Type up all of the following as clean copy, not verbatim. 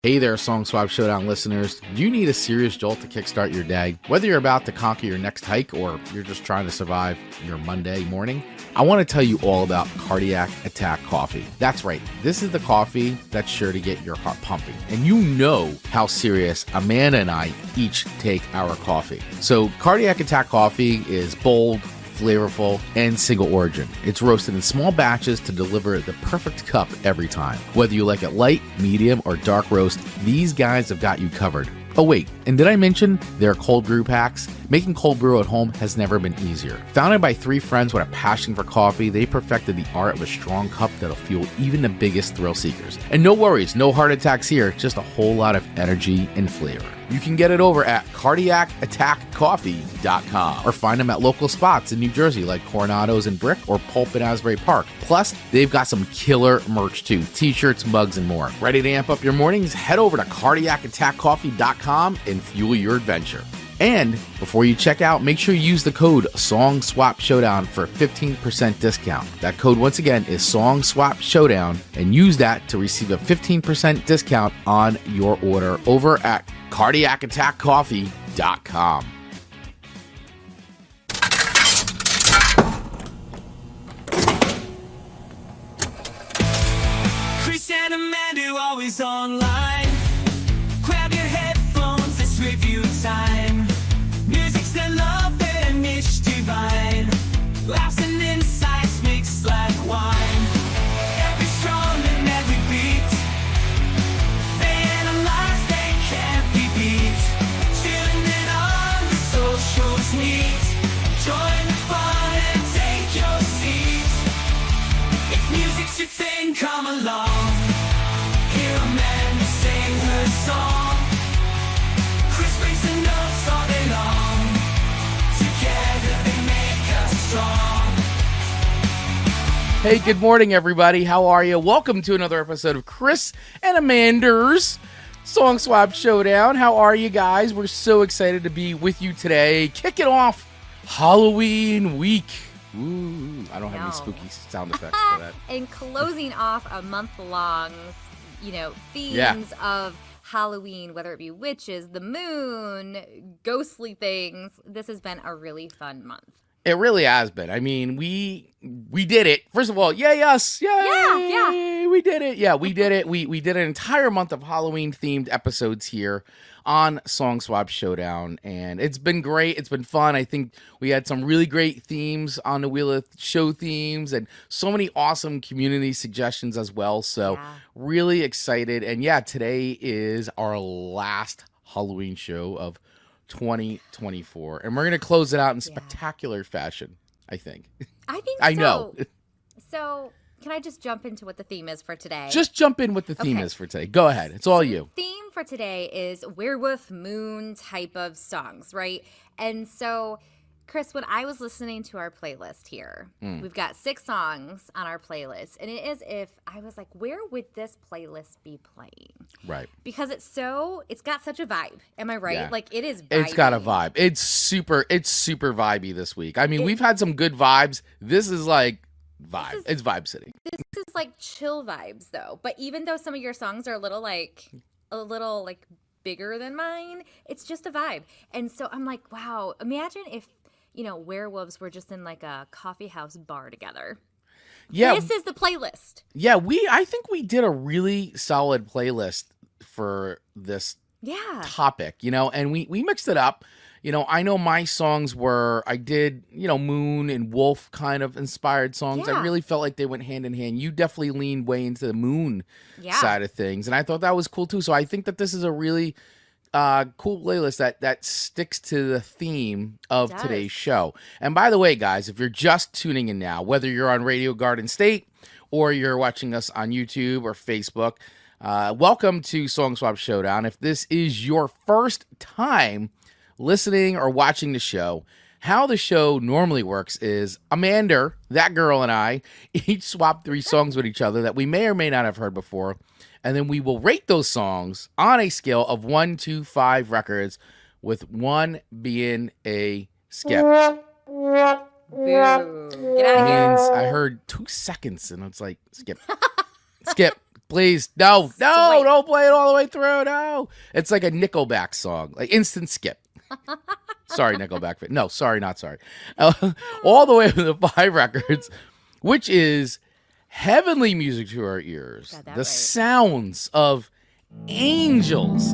Hey there, Song Swap Showdown listeners. Do you need a serious jolt to kickstart your day? Whether you're about to conquer your next hike or you're just trying to survive your Monday morning, I want to tell you all about Cardiac Attack Coffee. That's right, this is the coffee that's sure to get your heart pumping. And you know how serious Amanda and I each take our coffee. So Cardiac Attack Coffee is bold, flavorful, and single origin. It's roasted in small batches to deliver the perfect cup every time. Whether you like it light, medium, or dark roast, these guys have got you covered. Oh wait, and did I mention their cold brew packs? Making cold brew at home has never been easier. Founded by three friends with a passion for coffee, they perfected the art of a strong cup that'll fuel even the biggest thrill seekers. And no worries, no heart attacks here, just a whole lot of energy and flavor. You can get it over at cardiacattackcoffee.com or find them at local spots in New Jersey like Coronado's in Brick or Pulp in Asbury Park. Plus, they've got some killer merch too, t-shirts, mugs, and more. Ready to amp up your mornings? Head over to cardiacattackcoffee.com and fuel your adventure. And before you check out, make sure you use the code Song Swap Showdown for a 15% discount. That code once again is Song Swap Showdown, and use that to receive a 15% discount on your order over at cardiacattackcoffee.com. Chris and Amanda always online. Grab your headphones, it's review time. Music's the love and it's divine. Laughs and insights mixed like wine. Every strong and every beat. They analyze, they can't be beat. Tuning in on the socials meet. Join the fun and take your seat. If music's your thing, come along. Hear Amanda sing her song. Chris brings the notes all day long. Together they make us strong. Hey, good morning, everybody. How are you? Welcome to another episode of Chris and Amanda's Song Swap Showdown. How are you guys? We're so excited to be with you today. Kicking off Halloween week. Ooh, I don't have any spooky sound effects for that. And closing off a month-long, themes of Halloween, whether it be witches, the moon, ghostly things. This has been a really fun month. It really has been. I mean, we did it. First of all, yay us. Yay! Yeah. We did it. Yeah, we did it. We did an entire month of Halloween-themed episodes here on Song Swap Showdown, and it's been great. It's been fun. I think we had some really great themes on the Wheel of Show themes and so many awesome community suggestions as well. So really excited. And yeah, today is our last Halloween show of 2024, and we're going to close it out in spectacular fashion, I think. I know. So can I just jump into what the theme is for today? Just jump in what the theme is for today. Go ahead. It's all you. The theme for today is werewolf moon type of songs, right? And so, Chris, when I was listening to our playlist here, we've got 6 songs on our playlist, and it is if I was like, where would this playlist be playing? Right. Because it's got such a vibe. Am I right? Yeah. Like, it is vibey. It's got a vibe. It's super vibey this week. I mean, we've had some good vibes. This is like vibe. It's Vibe City. This is like chill vibes, though. But even though some of your songs are a little bigger than mine, it's just a vibe. And so I'm like, wow, imagine if werewolves were just in like a coffee house bar together. Yeah. This is the playlist. Yeah, I think we did a really solid playlist for this topic, and we mixed it up. I know my songs I did, Moon and Wolf kind of inspired songs. I really felt like they went hand in hand. You definitely leaned way into the Moon side of things, and I thought that was cool too. So I think that this is a really cool playlist that sticks to the theme of today's show. And by the way, guys, if you're just tuning in now, whether you're on Radio Garden State or you're watching us on YouTube or Facebook, welcome to Song Swap Showdown. If this is your first time listening or watching the show, how the show normally works is Amanda, that girl, and I each swap 3 songs with each other that we may or may not have heard before. And then we will rate those songs on a scale of 1 to 5 records, with 1 being a skip. Boo. Get out of here. I heard 2 seconds, and it's like, skip. Skip. Please, no, Sweet. don't play it all the way through. No, it's like a Nickelback song, like instant skip. Sorry, Nickelback. No, sorry, not sorry. All the way to the 5 records, which is heavenly music to our ears. The right. sounds of angels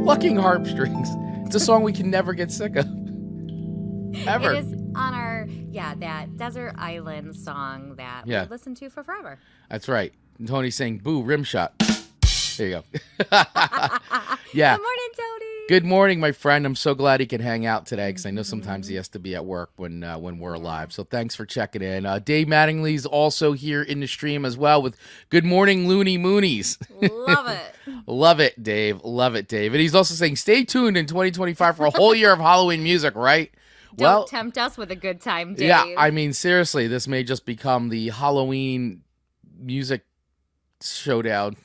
plucking harpstrings. It's a song we can never get sick of. Ever. It is on our, that Desert Island song that we listen to for forever. That's right. And Tony's saying, boo, rim shot. There you go. Yeah. Good morning, Tony. Good morning, my friend. I'm so glad he can hang out today because I know sometimes he has to be at work when we're live. So thanks for checking in. Dave Mattingly's also here in the stream as well with Good Morning Looney Moonies. Love it. Love it, Dave. Love it, Dave. And he's also saying, stay tuned in 2025 for a whole year of Halloween music, right? Don't tempt us with a good time, Dave. Yeah, I mean, seriously, this may just become the Halloween music showdown.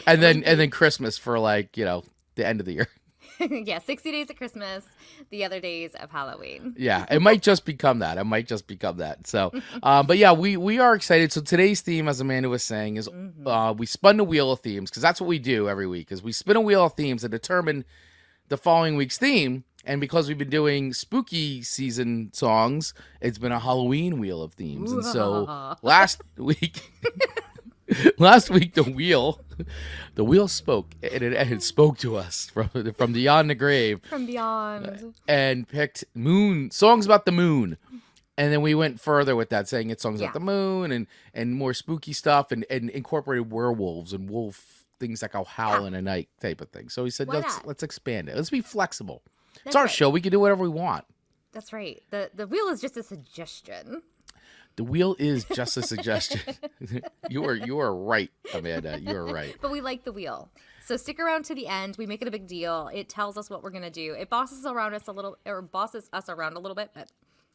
and then Christmas for the end of the year. 60 days of Christmas, the other days of Halloween. Yeah, it might just become that. So, but yeah, we are excited. So today's theme, as Amanda was saying, is we spun the wheel of themes because that's what we do every week. Is we spin a wheel of themes to determine the following week's theme. And because we've been doing spooky season songs, it's been a Halloween wheel of themes. And so last week the wheel spoke, and it spoke to us from beyond the grave, from beyond, and picked songs about the moon. And then we went further with that, saying it's songs about the moon and more spooky stuff, and incorporated werewolves and wolf things that go howl in a night type of thing. So he said, let's expand it. Let's be flexible. It's our show. We can do whatever we want. That's right. The wheel is just a suggestion. The wheel is just a suggestion. You are right, Amanda. You are right. But we like the wheel. So stick around to the end. We make it a big deal. It tells us what we're going to do. It bosses us around a little bit, but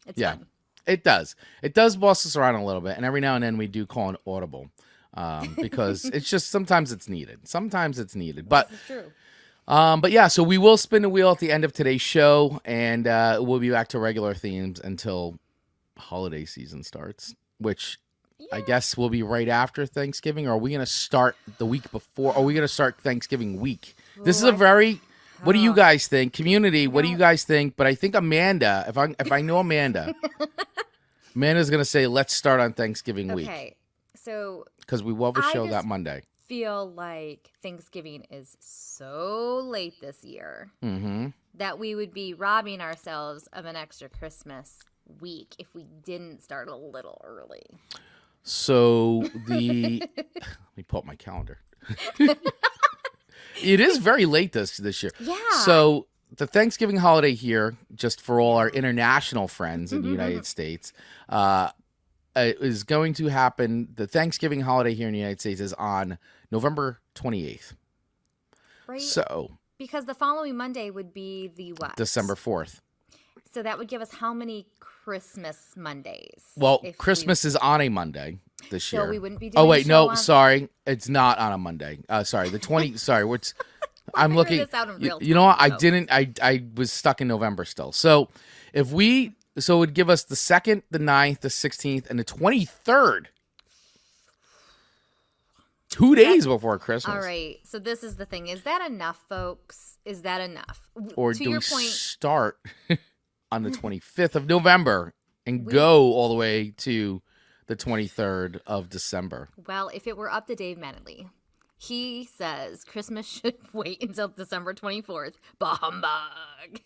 it's fun. It does. It does boss us around a little bit. And every now and then we do call an audible because it's just sometimes it's needed. But this is true. But yeah, so we will spin the wheel at the end of today's show, and we'll be back to regular themes until holiday season starts, which I guess will be right after Thanksgiving. Or are we going to start the week before? Or are we going to start Thanksgiving week? This is what do you guys think? Community, what do you guys think? But I think Amanda, if I know Amanda, Amanda's going to say, let's start on Thanksgiving week. Okay, so because we will have a show that Monday. Feel like Thanksgiving is so late this year that we would be robbing ourselves of an extra Christmas week if we didn't start a little early. So let me pull up my calendar. It is very late this year. Yeah. So the Thanksgiving holiday here, just for all our international friends in the United States, is going to happen. The Thanksgiving holiday here in the United States is on November 28th. Right. So because the following Monday would be the what? December 4th. So that would give us how many Christmas Mondays? Well, Christmas is on a Monday this year. So we wouldn't be doing sorry. It's not on a Monday. Sorry, the 20 sorry, what's I'm looking this out in real time, you know what? I was stuck in November still. So it would give us the 2nd, the 9th, the 16th, and the 23rd. 2 days before Christmas. All right. So this is the thing. Is that enough, folks? Is that enough? Or do we start on the 25th of November and go all the way to the 23rd of December? Well, if it were up to Dave Mattingly, he says Christmas should wait until December 24th. Bah humbug.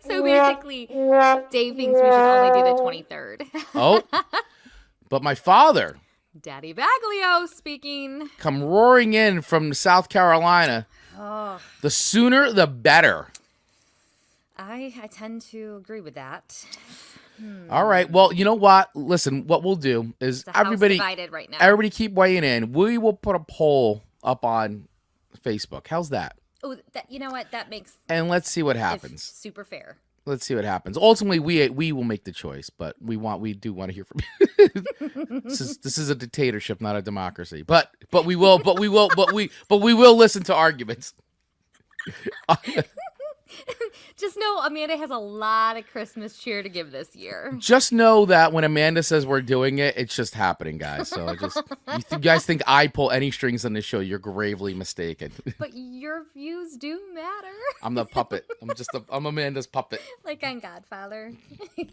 So basically, Dave thinks we should only do the 23rd. Oh, but my father, Daddy Baglio speaking, come roaring in from South Carolina. Oh. The sooner, the better. I tend to agree with that. All right. Well, you know what? Listen, what we'll do is everybody divided right now. Everybody keep weighing in. We will put a poll up on Facebook. How's that? Oh, you know what? That makes and let's see what happens. Super fair. Let's see what happens. Ultimately, we will make the choice, but we do want to hear from you. This is a dictatorship, not a democracy. But we will listen to arguments. Just know Amanda has a lot of Christmas cheer to give this year. Just know that when Amanda says we're doing it, it's just happening, guys. So you guys think I pull any strings on this show, you're gravely mistaken. But your views do matter. I'm the puppet. I'm Amanda's puppet. Like on Godfather.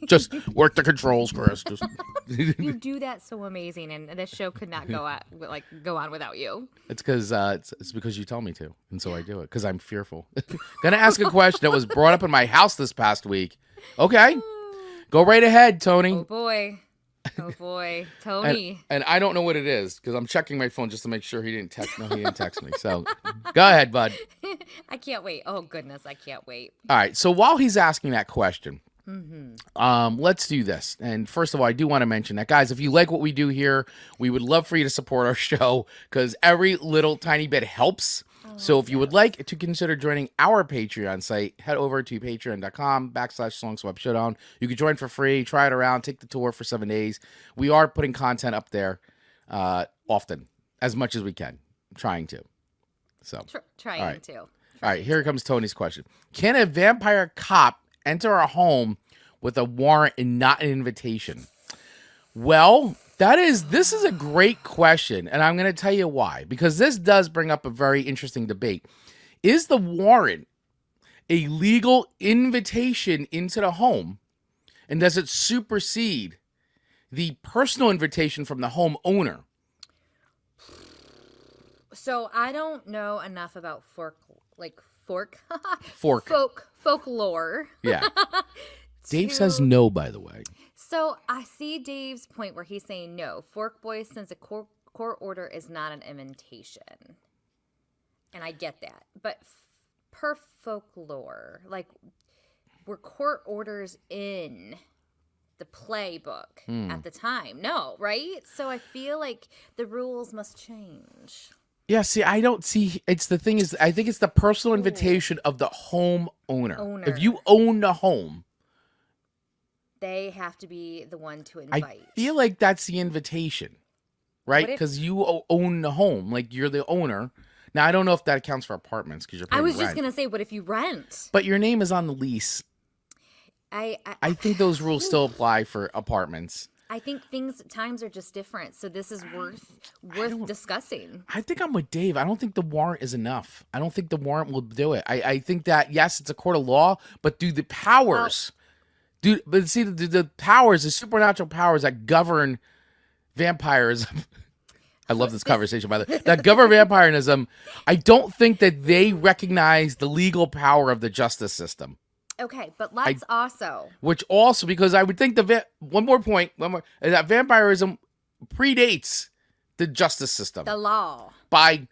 Just work the controls, Chris. Just You do that so amazing, and this show could not go on without you. It's because it's because you tell me to, and so I do it because I'm fearful. Gonna ask a question that was brought up in my house this past week. Okay, go right ahead, Tony. Oh boy, Tony. And I don't know what it is because I'm checking my phone just to make sure he didn't text. No, he didn't text me. So go ahead, bud. I can't wait. Oh goodness, I can't wait. All right. So while he's asking that question, let's do this. And first of all, I do want to mention that, guys, if you like what we do here, we would love for you to support our show because every little tiny bit helps. So if you would like to consider joining our Patreon site, head over to patreon.com/Song Swap Showdown. You can join for free, try it around, take the tour for 7 days. We are putting content up there often, as much as we can, trying to. So trying to. All right, here comes Tony's question. Can a vampire cop enter a home with a warrant and not an invitation? Well, this is a great question, and I'm going to tell you why. Because this does bring up a very interesting debate. Is the warrant a legal invitation into the home, and does it supersede the personal invitation from the homeowner? So I don't know enough about folklore. Yeah. Dave says no, by the way. So I see Dave's point where he's saying no. Fork Boy, since a court order is not an invitation. And I get that. But per folklore, like, were court orders in the playbook at the time? No, right? So I feel like the rules must change. Yeah, see, I don't see. It's the thing is, I think it's the personal invitation of the homeowner. If you own the home, they have to be the one to invite. I feel like that's the invitation, right? Because you own the home, like you're the owner. Now, I don't know if that counts for apartments because you're paying rent. I was just gonna say, what if you rent? But your name is on the lease. I think those rules still apply for apartments. I think times are just different, so this is worth discussing. I think I'm with Dave. I don't think the warrant is enough. I don't think the warrant will do it. I think that, yes, it's a court of law, but do the powers... But see, the powers, the supernatural powers that govern vampirism. I love this conversation, by the way. That govern vampirism, I don't think that they recognize the legal power of the justice system. Okay, but let's also... Which also, because I would think one more point, is that vampirism predates the justice system. The law. By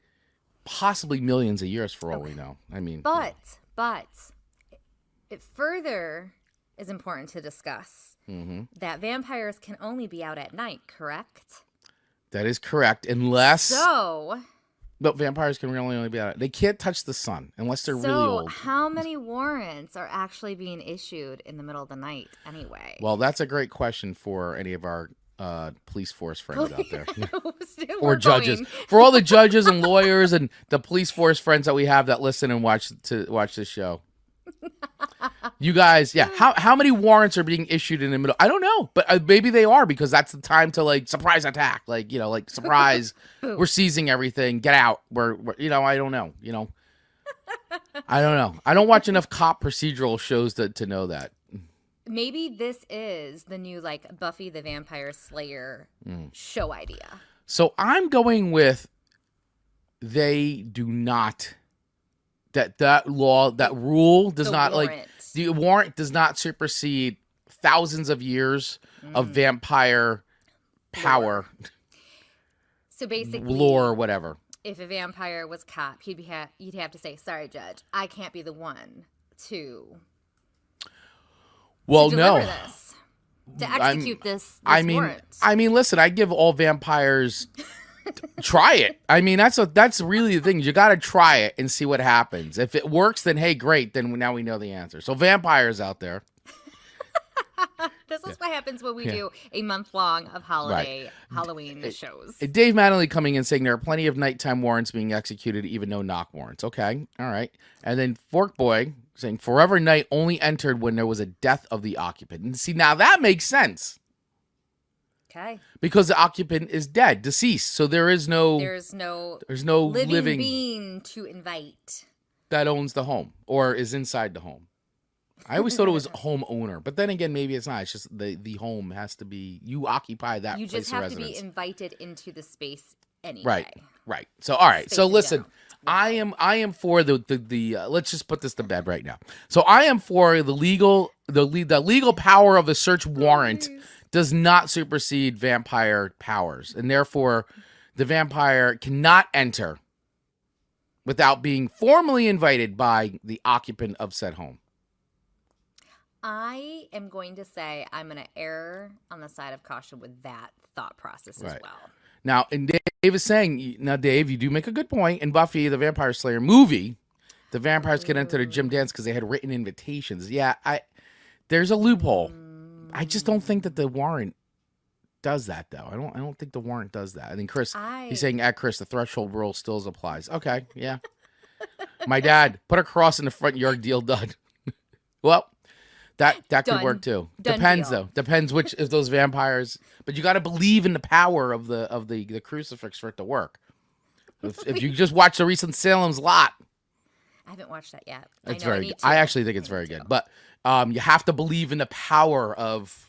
possibly millions of years, for all we know. I mean... But, it further... is important to discuss that vampires can only be out at night, correct? That is correct, unless... But vampires can really only be out. They can't touch the sun unless they're really old. So how many warrants are actually being issued in the middle of the night anyway? Well, that's a great question for any of our police force friends out there. Or judges. For all the judges and lawyers and the police force friends that we have that listen and watch this show. You guys, yeah. How many warrants are being issued in the middle? I don't know, but maybe they are because that's the time to surprise attack, surprise. We're seizing everything. Get out. We're I don't know. I don't know. I don't watch enough cop procedural shows to know that. Maybe this is the new Buffy the Vampire Slayer show idea. So I'm going with they do not. That rule does not the warrant does not supersede thousands of years of vampire power. So basically, lore or whatever. If a vampire was cop, you'd have to say, "Sorry, Judge, I can't be the one to." Well, deliver this, to execute this warrant. I mean, listen, I give all vampires. Try it. I mean, that's really the thing. You got to try it and see what happens. If it works, then hey, great. Then now we know the answer. So vampires out there, This is what happens when we do a month long of Halloween shows. Dave Mattingly coming in saying there are plenty of nighttime warrants being executed, even no knock warrants. Okay. All right. And then Fork Boy saying Forever Night only entered when there was a death of the occupant. And see, now that makes sense. Okay. Because the occupant is dead, deceased. So there's no living being to invite that owns the home or is inside the home. I always thought it was homeowner, but then again, maybe it's not. It's just the home has to be, you occupy that place of residence. You just have to be invited into the space anyway. Right. So, all right. So listen, I am for the let's just put this to bed right now. So I am for the legal power of the search warrant does not supersede vampire powers, and therefore the vampire cannot enter without being formally invited by the occupant of said home. I am going to say I'm going to err on the side of caution with that thought process as well. Now, and Dave is saying, Dave, you do make a good point. In Buffy, the Vampire Slayer movie, the vampires could enter the gym dance because they had written invitations. Yeah, there's a loophole. I just don't think that the warrant does that, though. I don't think the warrant does that. I think Chris, he's saying, Chris, the threshold rule still applies. Okay, yeah. My dad, put a cross in the front yard, deal done. Well, that could work too. Depends though. Depends which of those vampires. But you got to believe in the power of the crucifix for it to work. If you just watch the recent Salem's Lot, I haven't watched that yet. It's very good. I actually think it's very good. But you have to believe in the power of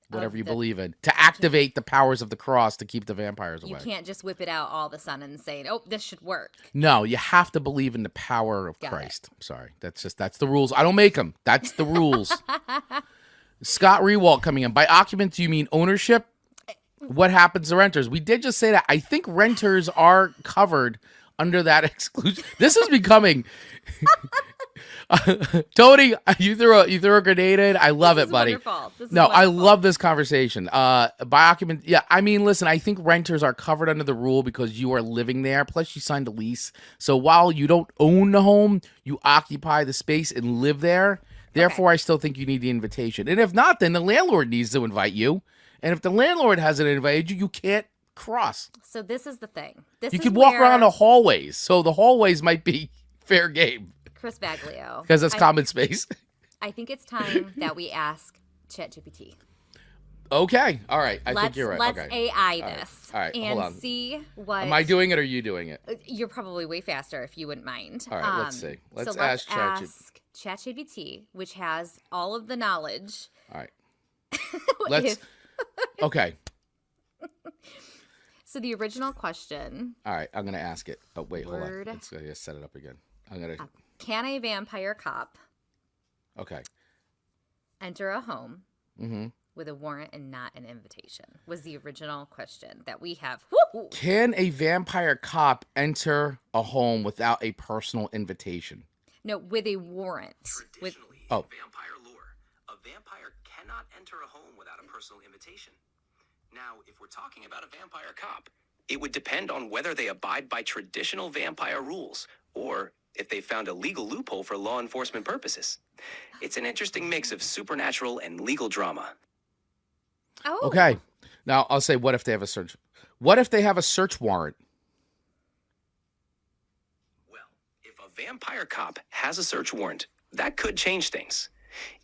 whatever you believe in to activate the powers of the cross to keep the vampires away. You can't just whip it out all of a sudden and say, "Oh, this should work." No, you have to believe in the power of Christ. Sorry, that's the rules. I don't make them. That's the rules. Scott Rewalt coming in. By occupant, do you mean ownership? What happens to renters? We did just say that. I think renters are covered under that exclusion. This is becoming. Tony, you threw a grenade in. I love it, buddy. I love this conversation. By occupant, yeah. I mean, listen, I think renters are covered under the rule because you are living there. Plus, you signed a lease. So while you don't own the home, you occupy the space and live there. Therefore, I still think you need the invitation. And if not, then the landlord needs to invite you. And if the landlord hasn't invited you, you can't cross. So this is the thing. You can walk around the hallways. So the hallways might be fair game. Chris Baglio. Because that's common space. I think it's time that we ask ChatGPT. Okay. All right. I think you're right. Let's AI this. All right. And hold on. See what... Am I doing it or are you doing it? You're probably way faster if you wouldn't mind. All right. Let's see. Let's ask ChatGPT, which has all of the knowledge. All right. Let's... Okay. So the original question... All right. I'm going to ask it. Oh, wait. Hold on. Let's just set it up again. I'm going to... Can a vampire cop enter a home with a warrant and not an invitation? Was the original question that we have. Woo-hoo. Can a vampire cop enter a home without a personal invitation? No, with a warrant. Traditionally, in vampire lore, a vampire cannot enter a home without a personal invitation. Now, if we're talking about a vampire cop, it would depend on whether they abide by traditional vampire rules or if they found a legal loophole for law enforcement purposes. It's an interesting mix of supernatural and legal drama. Oh. Okay. Now, I'll say, what if they have a search? What if they have a search warrant? Well, if a vampire cop has a search warrant, that could change things.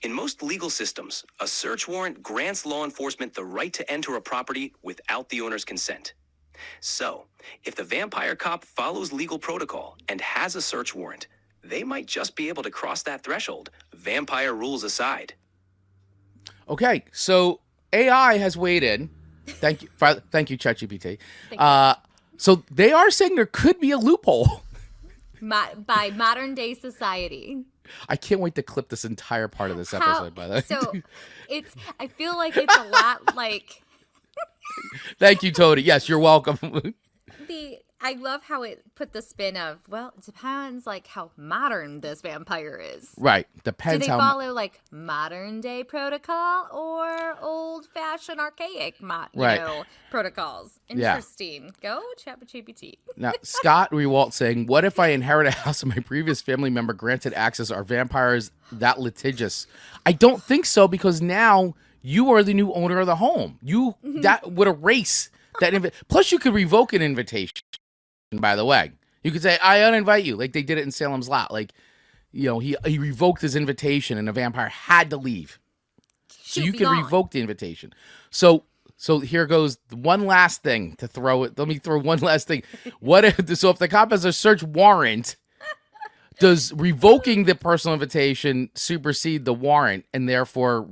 In most legal systems, a search warrant grants law enforcement the right to enter a property without the owner's consent. So, if the vampire cop follows legal protocol and has a search warrant, they might just be able to cross that threshold, vampire rules aside. Okay, so AI has weighed in. Thank you, ChatGPT. So they are saying there could be a loophole. By modern day society. I can't wait to clip this entire part of this episode, by the way. So, I feel like it's a lot like... Thank you, Tony. Yes, you're welcome. I love how it put the spin of, well, it depends like how modern this vampire is. Right. Depends how... Do they follow like modern day protocol or old fashioned archaic protocols? Interesting. Go ChatGPT. Now, Scott Rewalt saying, what if I inherit a house and my previous family member granted access? Are vampires that litigious? I don't think so, because now you are the new owner of the home. That would erase that. Plus, you could revoke an invitation. By the way, you could say, "I uninvite you," like they did it in Salem's Lot. Like, he revoked his invitation, and the vampire had to leave. So you can revoke the invitation. So here goes one last thing to throw it. Let me throw one last thing. If the cop has a search warrant? Does revoking the personal invitation supersede the warrant, and therefore,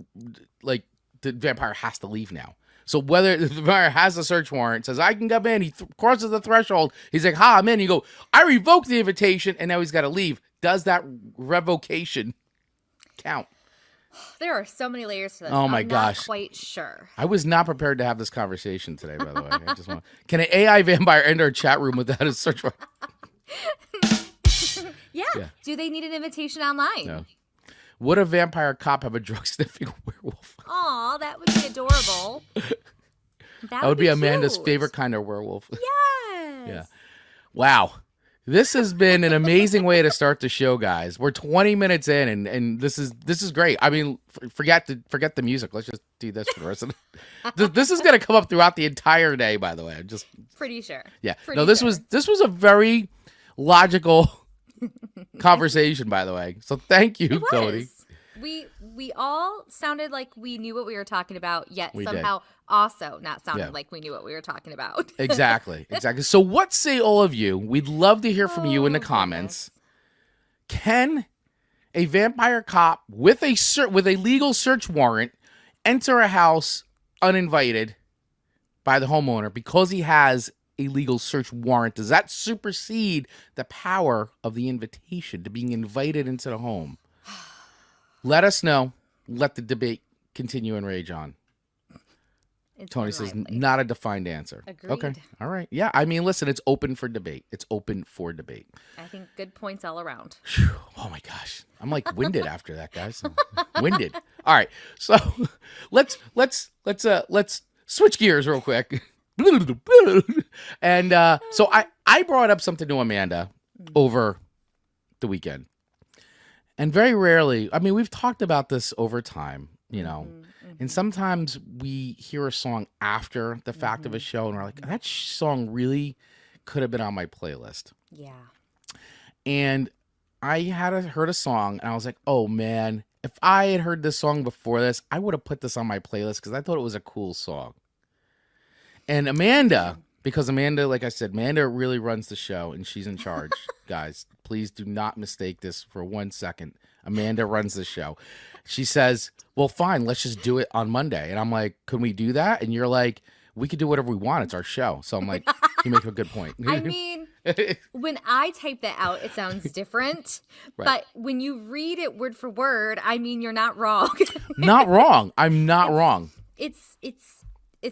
like, the vampire has to leave now? So whether the vampire has a search warrant, says, I can come in, he crosses the threshold, he's like, I'm in. You go, I revoked the invitation, and now he's got to leave. Does that revocation count? There are so many layers to this. Oh, my I'm gosh. not quite sure. I was not prepared to have this conversation today, by the way. Can an AI vampire enter a chat room without a search warrant? Yeah. Do they need an invitation online? No. Would a vampire cop have a drug-sniffing werewolf? Aw, that would be adorable. That would be Amanda's cute. favorite kind of werewolf. Yes. Yeah. Wow. This has been an amazing way to start the show, guys. We're 20 minutes in, and this is great. I mean, forget the music. Let's just do this for the rest of the... This is going to come up throughout the entire day, by the way. I'm just pretty sure. Yeah. Pretty no, this sure. was a very logical conversation, by the way. So thank you, Cody. We all sounded like we knew what we were talking about, yet We somehow also not sounded like we knew what we were talking about. Exactly. So what say all of you? We'd love to hear from you in the comments. Goodness. Can a vampire cop with a legal search warrant enter a house uninvited by the homeowner because he has a legal search warrant? Does that supersede the power of the invitation to being invited into the home? Let us know. Let the debate continue and rage on. It's Tony says, unlikely. not a defined answer. Agreed. Okay. All right. Yeah. I mean, listen, it's open for debate. It's open for debate. I think good points all around. Whew. Oh my gosh. I'm like winded after that, guys. Winded. All right. So let's switch gears real quick. And so I brought up something to Amanda over the weekend. And very rarely, I mean, we've talked about this over time, and sometimes we hear a song after the fact of a show and we're like, that song really could have been on my playlist. Yeah. And I heard a song and I was like, oh man, if I had heard this song before this, I would have put this on my playlist because I thought it was a cool song. And Amanda, because Amanda, like I said, Amanda really runs the show and she's in charge, guys. Please do not mistake this for 1 second. Amanda runs the show. She says, well, fine, let's just do it on Monday. And I'm like, can we do that? And you're like, we could do whatever we want. It's our show. So I'm like, you make a good point. I mean, when I type that out, it sounds different. Right. But when you read it word for word, I mean, you're not wrong. Not wrong. I'm not wrong. It's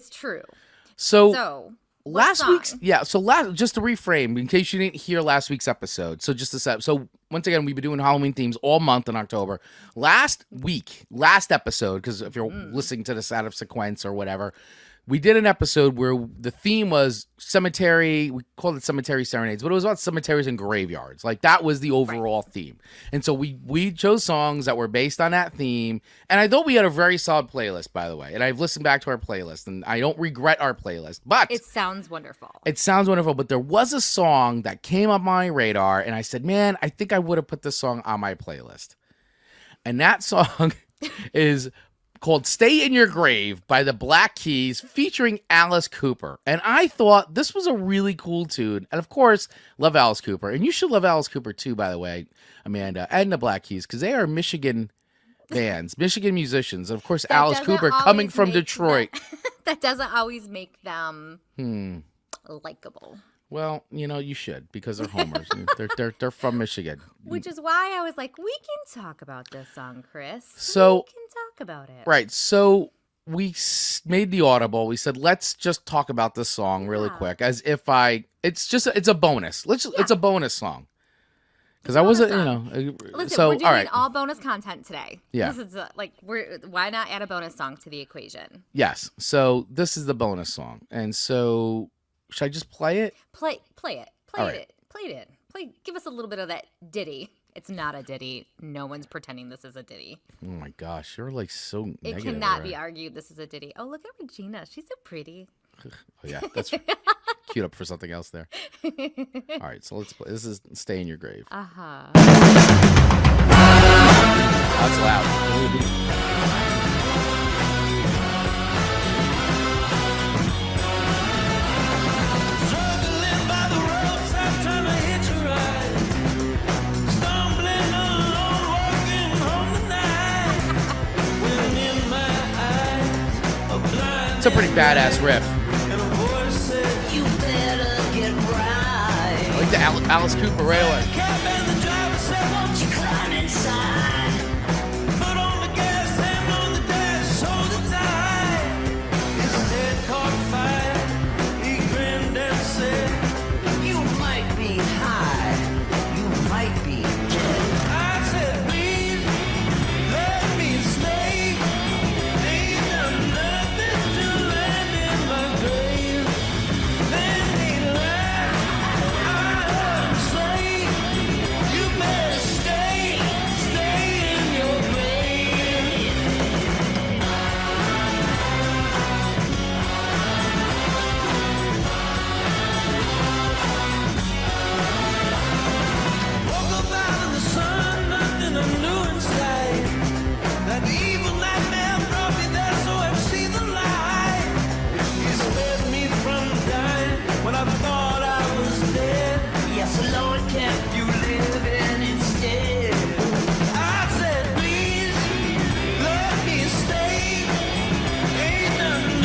true. So what song? Just to reframe, in case you didn't hear last week's episode. So once again, we've been doing Halloween themes all month in October. Last episode, because if you're listening to this out of sequence or whatever, we did an episode where the theme was cemetery. We called it Cemetery Serenades, but it was about cemeteries and graveyards. Like that was the overall theme. And so we chose songs that were based on that theme. And I thought we had a very solid playlist, by the way. And I've listened back to our playlist, and I don't regret our playlist. But it sounds wonderful. But there was a song that came up my radar, and I said, man, I think I would have put this song on my playlist. And that song is called Stay in Your Grave by the Black Keys featuring Alice Cooper. And I thought this was a really cool tune. And of course, love Alice Cooper. And you should love Alice Cooper too, by the way, Amanda, and the Black Keys, because they are Michigan bands, Michigan musicians. And of course, Alice Cooper coming from Detroit. That doesn't always make them likable. Well, you should, because they're homers. they're from Michigan. Which is why I was like, we can talk about this song, Chris. So we can talk about it. Right. So we made the audible. We said, let's just talk about this song really quick, as if it's a bonus. It's a bonus song. Because I wasn't, Listen, we're doing all all bonus content today. Yeah. This is why not add a bonus song to the equation? Yes. So this is the bonus song. And so should I just play it? Play it. All right. Give us a little bit of that ditty. It's not a ditty. No one's pretending this is a ditty. Oh my gosh, you're like so It negative. cannot be argued this is a ditty. Oh, look at Regina. She's so pretty. Oh yeah, that's queued up for something else there. All right, so let's play. This is Stay in Your Grave. Uh-huh. That's loud. It's a pretty badass riff. I like the Alice Cooper right away.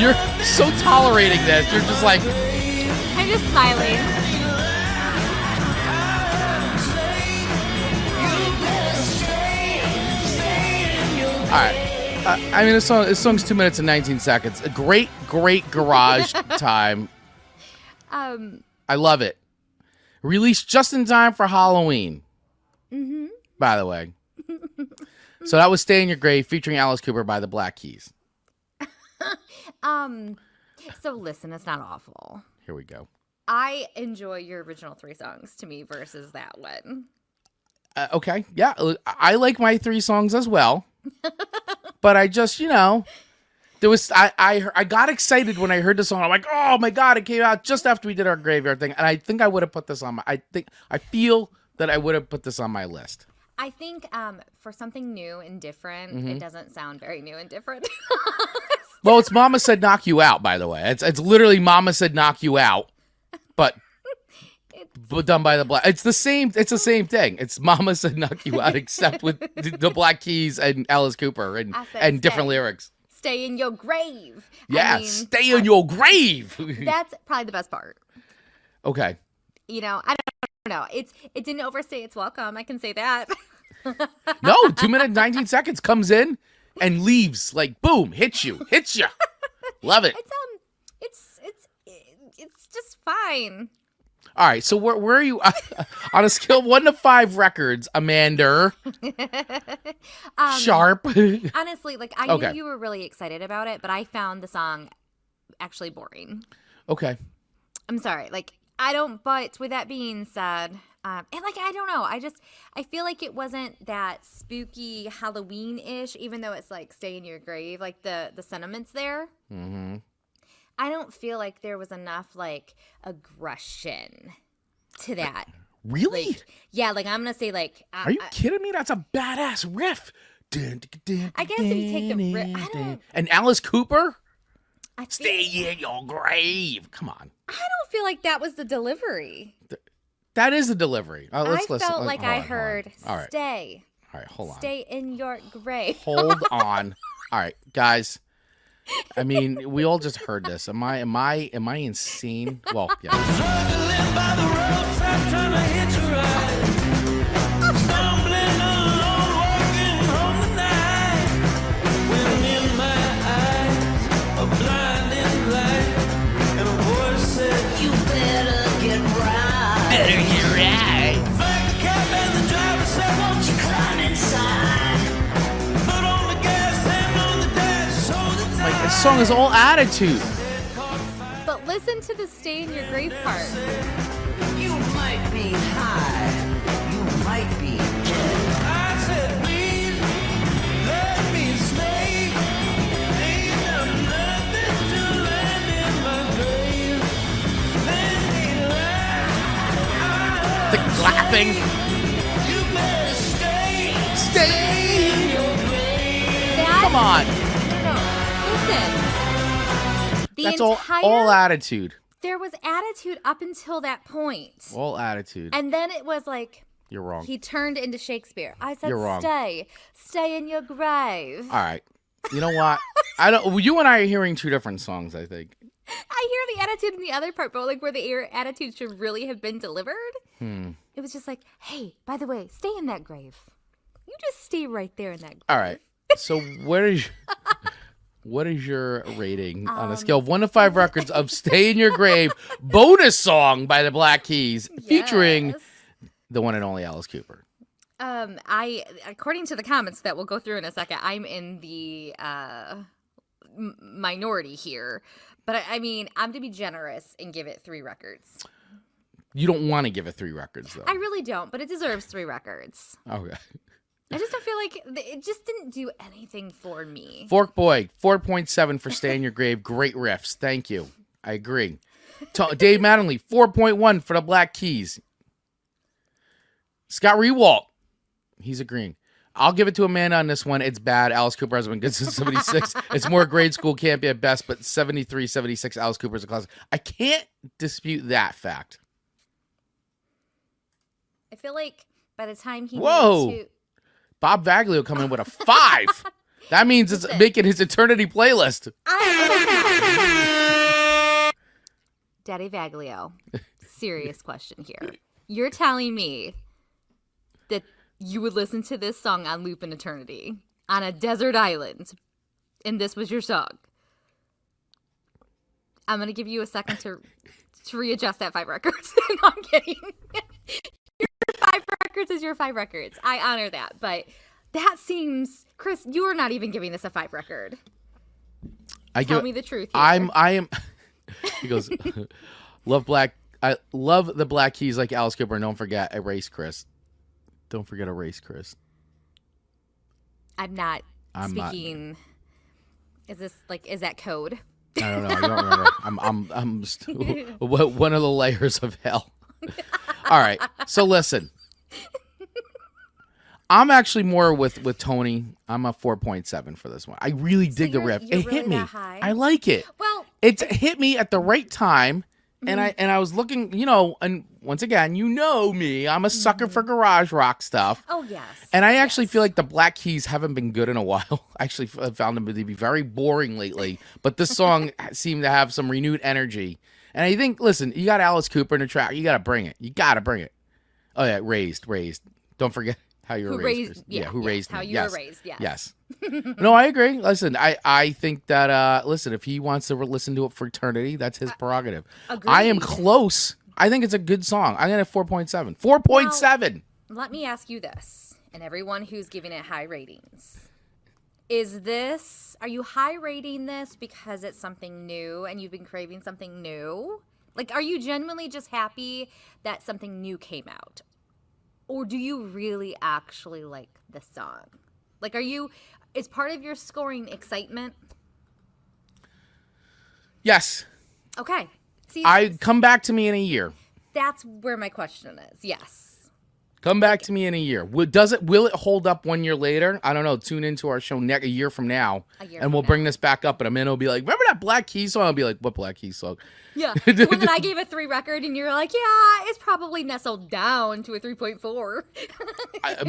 You're so tolerating this. You're just like... I'm just smiling. All right. I mean, this song's 2 minutes and 19 seconds. A great garage time. I love it. Released just in time for Halloween. Mm-hmm. By the way. So that was Stay in Your Grave featuring Alice Cooper by the Black Keys. So listen, it's not awful. Here we go. I enjoy your original 3 songs to me versus that one. Okay. Yeah. I like my 3 songs as well. But I just, there was, I got excited when I heard the song. I'm like, oh my God, it came out just after we did our graveyard thing. And I think I would have put this on I feel that I would have put this on my list. I think for something new and different, it doesn't sound very new and different. Well, it's Mama Said Knock You Out, by the way. It's literally Mama Said Knock You Out, but done by the Black. It's the same thing. It's Mama Said Knock You Out, except with the Black Keys and Alice Cooper and different lyrics. Stay in your grave. Yeah, stay in your grave. That's probably the best part. Okay. I don't know. It didn't overstay its welcome. I can say that. No, 2 minutes, 19 seconds comes in and leaves like boom, hits you. Love it. It's just fine. All right, so where are you on a scale of 1 to 5 records, Amanda? Sharp. Honestly, I knew you were really excited about it, but I found the song actually boring. Okay. I'm sorry. But with that being said, I don't know. I feel like it wasn't that spooky Halloween-ish, even though it's Stay in Your Grave, the sentiments there. Mm-hmm. I don't feel like there was enough aggression to that. Really? I'm gonna say are you kidding me? That's a badass riff. I guess if you take the riff, and Alice Cooper. Stay in your grave. Come on. I don't feel like that was the delivery. That is the delivery. Let's listen. I felt like I heard All right. Stay. All right, hold on. Stay in your grave. Hold on. All right, guys. I mean, we all just heard this. Am I insane? Well, yeah. Struggling by the roadside, trying to hitch a ride. Stumbling alone, walking home tonight. When in my eyes, a blinding light, and a voice said, "You better get right. Better get right." Flag the cab and the driver said, "Won't you climb inside? Put on the gas and on the dash, show the time." This song is all attitude. But listen to the Stay in Your Grave part. You might be high, you might be dead. laughing. You better Stay. That, Come on. no. Listen. The That's entire, all attitude. There was attitude up until that point. All attitude. And then it was like, You're wrong. he turned into Shakespeare. I said, You're wrong. Stay in your grave. All right. You know what? I don't. You and I are hearing two different songs, I think. I hear the attitude in the other part, but like where the attitude should really have been delivered. It was just like, hey, by the way, stay in that grave. You just stay right there in that grave. All right. So what is your rating on a scale of 1 to 5 records of "Stay in Your Grave" bonus song by the Black Keys featuring the one and only Alice Cooper? According to the comments that we'll go through in a second, I'm in the minority here. But I mean, I'm to be generous and give it 3 records. You don't want to give it 3 records, though. I really don't, but it deserves 3 records. Okay. I just don't feel like it just didn't do anything for me. Fork Boy, 4.7 for "Stay in Your Grave." Great riffs. Thank you. I agree. Dave Mattingly, 4.1 for the Black Keys. Scott Rewalt, he's agreeing. I'll give it to Amanda on this one. It's bad. Alice Cooper has been good since 76. It's more grade school campy at best, but 73, 76, Alice Cooper's a classic. I can't dispute that fact. I feel like by the time he Whoa. Bob Vaglio coming in with a 5. That means it's making his eternity playlist. Daddy Vaglio, serious question here. You're telling me that you would listen to this song on loop in eternity on a desert island, and this was your song? I'm going to give you a second to readjust that 5 records. No, I'm kidding. Your 5 records is your 5 records. I honor that, but that seems, Chris, you are not even giving this a 5 record. Tell me the truth here. I am. He goes, I love the Black Keys like Alice Cooper. And don't forget Erase Chris. Don't forget Erase Chris. I'm not speaking. Not. Is that code? I don't know. I don't remember. I'm one of the layers of hell. All right. So listen. I'm actually more with Tony. I'm a 4.7 for this one. I really dig the riff. It hit me. I like it. Well, it hit me at the right time. And I was looking, and once again, you know me, I'm a sucker for garage rock stuff. Oh, yes. And I actually feel like the Black Keys haven't been good in a while. I actually found them to be very boring lately. But this song seemed to have some renewed energy. And I think, listen, you got Alice Cooper in the track. You got to bring it. You got to bring it. Oh, yeah, Raised. Don't forget how you were raised. Who raised me. How you were raised, yes. Yes. No, I agree. Listen, I think that, if he wants to listen to it for eternity, that's his prerogative. Agreed. I am close. I think it's a good song. I'm going to 4.7. 4.7. Now, let me ask you this, and everyone who's giving it high ratings. Are you high rating this because it's something new and you've been craving something new? Like, are you genuinely just happy that something new came out? Or do you really actually like the song? Like, is part of your scoring excitement? Yes. Okay. See, come back to me in a year. That's where my question is. Yes. Come back to me in a year. Will it hold up 1 year later? I don't know. Tune into our show a year from now, and we'll bring this back up. And Amanda will be like, "Remember that Black Keys song?" I'll be like, "What Black Keys song?" Yeah. The one that I gave a 3 record, and you're like, "Yeah, it's probably nestled down to a 3.4."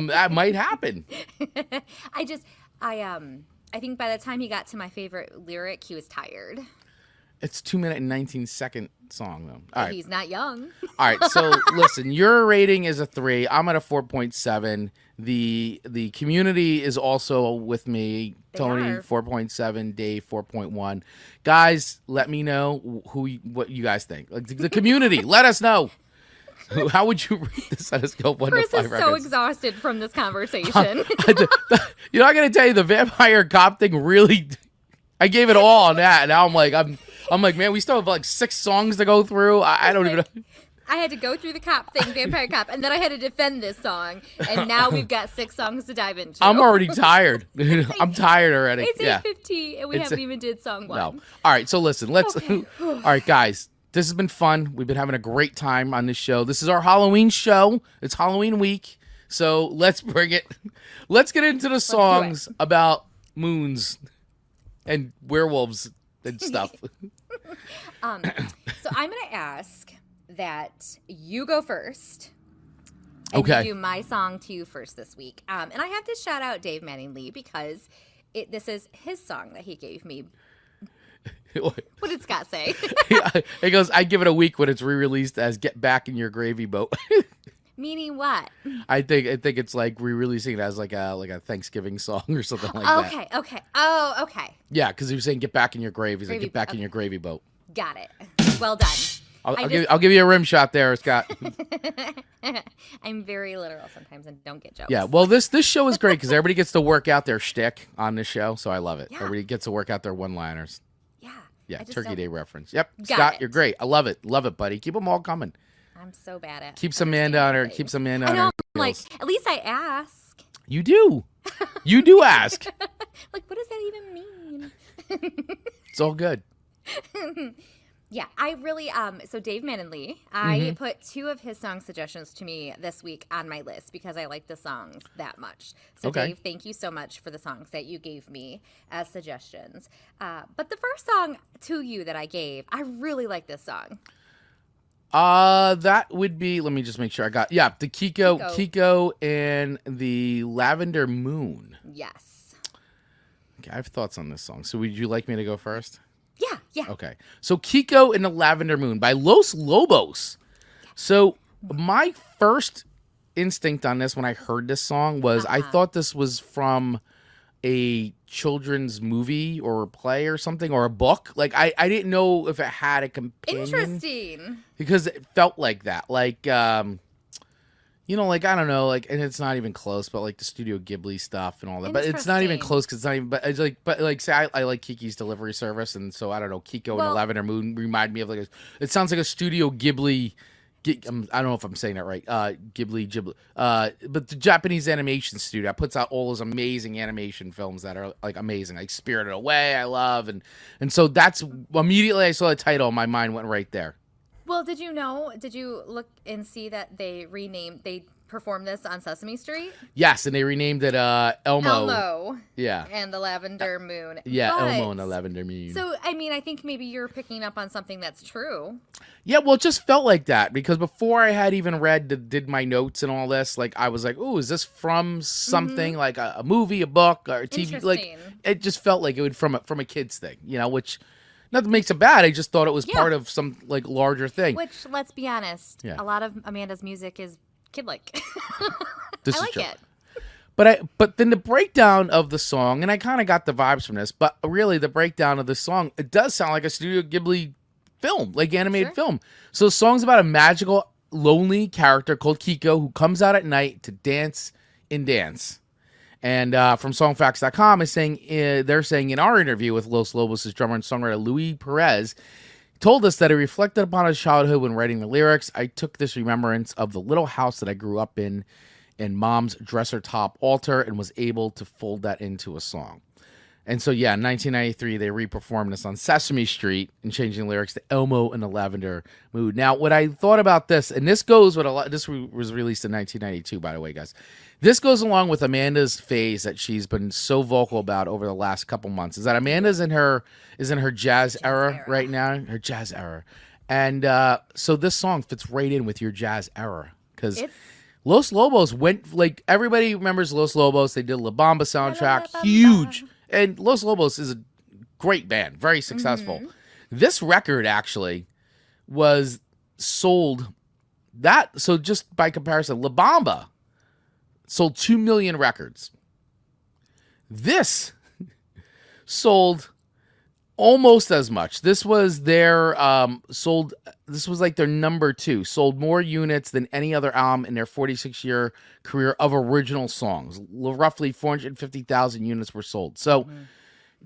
That might happen. I think by the time he got to my favorite lyric, he was tired. It's 2 minute and 19-second song though. All right. He's not young. All right. So listen, your rating is a 3. I'm at a 4.7. The community is also with me. Tony 4.7, Dave 4.1. Guys, let me know what you guys think. Like the community, let us know. How would you rate this on a scale of 1 Chris to 5 is records? so exhausted from this conversation. You know, I gotta tell you, the vampire cop thing really. I gave it all on that, and now I'm like, man, we still have like 6 songs to go through. I don't even know. I had to go through the cop thing, vampire cop, and then I had to defend this song, and now we've got 6 songs to dive into. I'm already tired. I'm tired already. It's 8:15, and we haven't even did song 1. No. All right, so listen, let's. Okay. All right, guys, This has been fun. We've been having a great time on this show. This is our Halloween show. It's Halloween week. So let's bring it. Let's get into the songs about moons and werewolves and stuff. So I'm going to ask that you go first. And Okay. you do my song to you first this week. And I have to shout out Dave Manning-Lee because this is his song that he gave me. What did Scott say? He goes, I give it a week when it's re-released as Get Back in Your Gravy Boat. Meaning what? I think it's like re-releasing it as like a Thanksgiving song or something like that. Okay. Oh, okay. Yeah, because he was saying get back in your grave. He's like, get back in your gravy boat. Got it. Well done. I'll give you a rim shot there, Scott. I'm very literal sometimes and don't get jokes. Yeah, well, this show is great because everybody gets to work out their shtick on this show, so I love it. Yeah. Everybody gets to work out their one-liners. Yeah. Yeah, Turkey Day reference. Yep, Got Scott, it. you're great. I love it, buddy. Keep them all coming. I'm so bad at Keeps Amanda on her. Keeps Amanda on her. I know. Like, heels. at least I ask. You do. You do ask. Like, what does that even mean? It's all good. Yeah, I really, so Dave Manning-Lee, I put 2 of his song suggestions to me this week on my list because I like the songs that much. So Okay. Dave, thank you so much for the songs that you gave me as suggestions. But the first song to you that I gave, I really like this song. That would be, let me just make sure I got, the Kiko and the Lavender Moon. Yes. Okay, I have thoughts on this song. So would you like me to go first? Yeah. Okay. So Kiko and the Lavender Moon by Los Lobos. So my first instinct on this when I heard this song was I thought this was from a children's movie or a play or something or a book. Like I didn't know if it had a companion. Interesting. Because it felt like that. Like like I don't know, like, and it's not even close, but like the Studio Ghibli stuff and all that. But it's not even close because it's not even. But it's like, say I like Kiki's Delivery Service, and so I don't know, Kiko and the Lavender Moon remind me of like it sounds like a Studio Ghibli. I don't know if I'm saying that right. Ghibli. But the Japanese animation studio that puts out all those amazing animation films that are like amazing, like Spirited Away. I love, and so that's immediately I saw the title, my mind went right there. Well, did you look and see that they performed this on Sesame Street? Yes, and they renamed it Elmo. Yeah. And the Lavender Moon. Yeah, But- Elmo and the Lavender Moon. So, I mean, I think maybe you're picking up on something that's true. Yeah, well, it just felt like that because before I had even did my notes and all this, like I was like, "Oh, is this from something like a movie, a book, or a TV?" Like it just felt like it would from a kids thing, which nothing makes it bad. I just thought it was part of some like larger thing. Which, let's be honest, a lot of Amanda's music is kid-like. This I is like true. it. But then the breakdown of the song, and I kind of got the vibes from this, but really the breakdown of the song, it does sound like a Studio Ghibli film, like animated film. So the song's about a magical, lonely character called Kiko who comes out at night to dance and dance. And from songfacts.com they're saying in our interview with Los Lobos' drummer and songwriter Louis Perez, told us that he reflected upon his childhood when writing the lyrics. I took this remembrance of the little house that I grew up in Mom's dresser top altar, and was able to fold that into a song. And so, in 1993, they re-performed this on Sesame Street and changing lyrics to Elmo and the Lavender Moon. Now, what I thought about this, and this goes with this was released in 1992, by the way, guys. This goes along with Amanda's phase that she's been so vocal about over the last couple months. Is that Amanda's in her jazz era right now, her jazz era, and so this song fits right in with your jazz era because Los Lobos went like everybody remembers Los Lobos. They did La Bamba soundtrack, huge. And Los Lobos is a great band, very successful. Mm-hmm. This record actually was sold so just by comparison, La Bamba sold 2 million records. This sold almost as much. This was their this was like their number 2. Sold more units than any other album in their 46-year career of original songs. Roughly 450,000 units were sold. So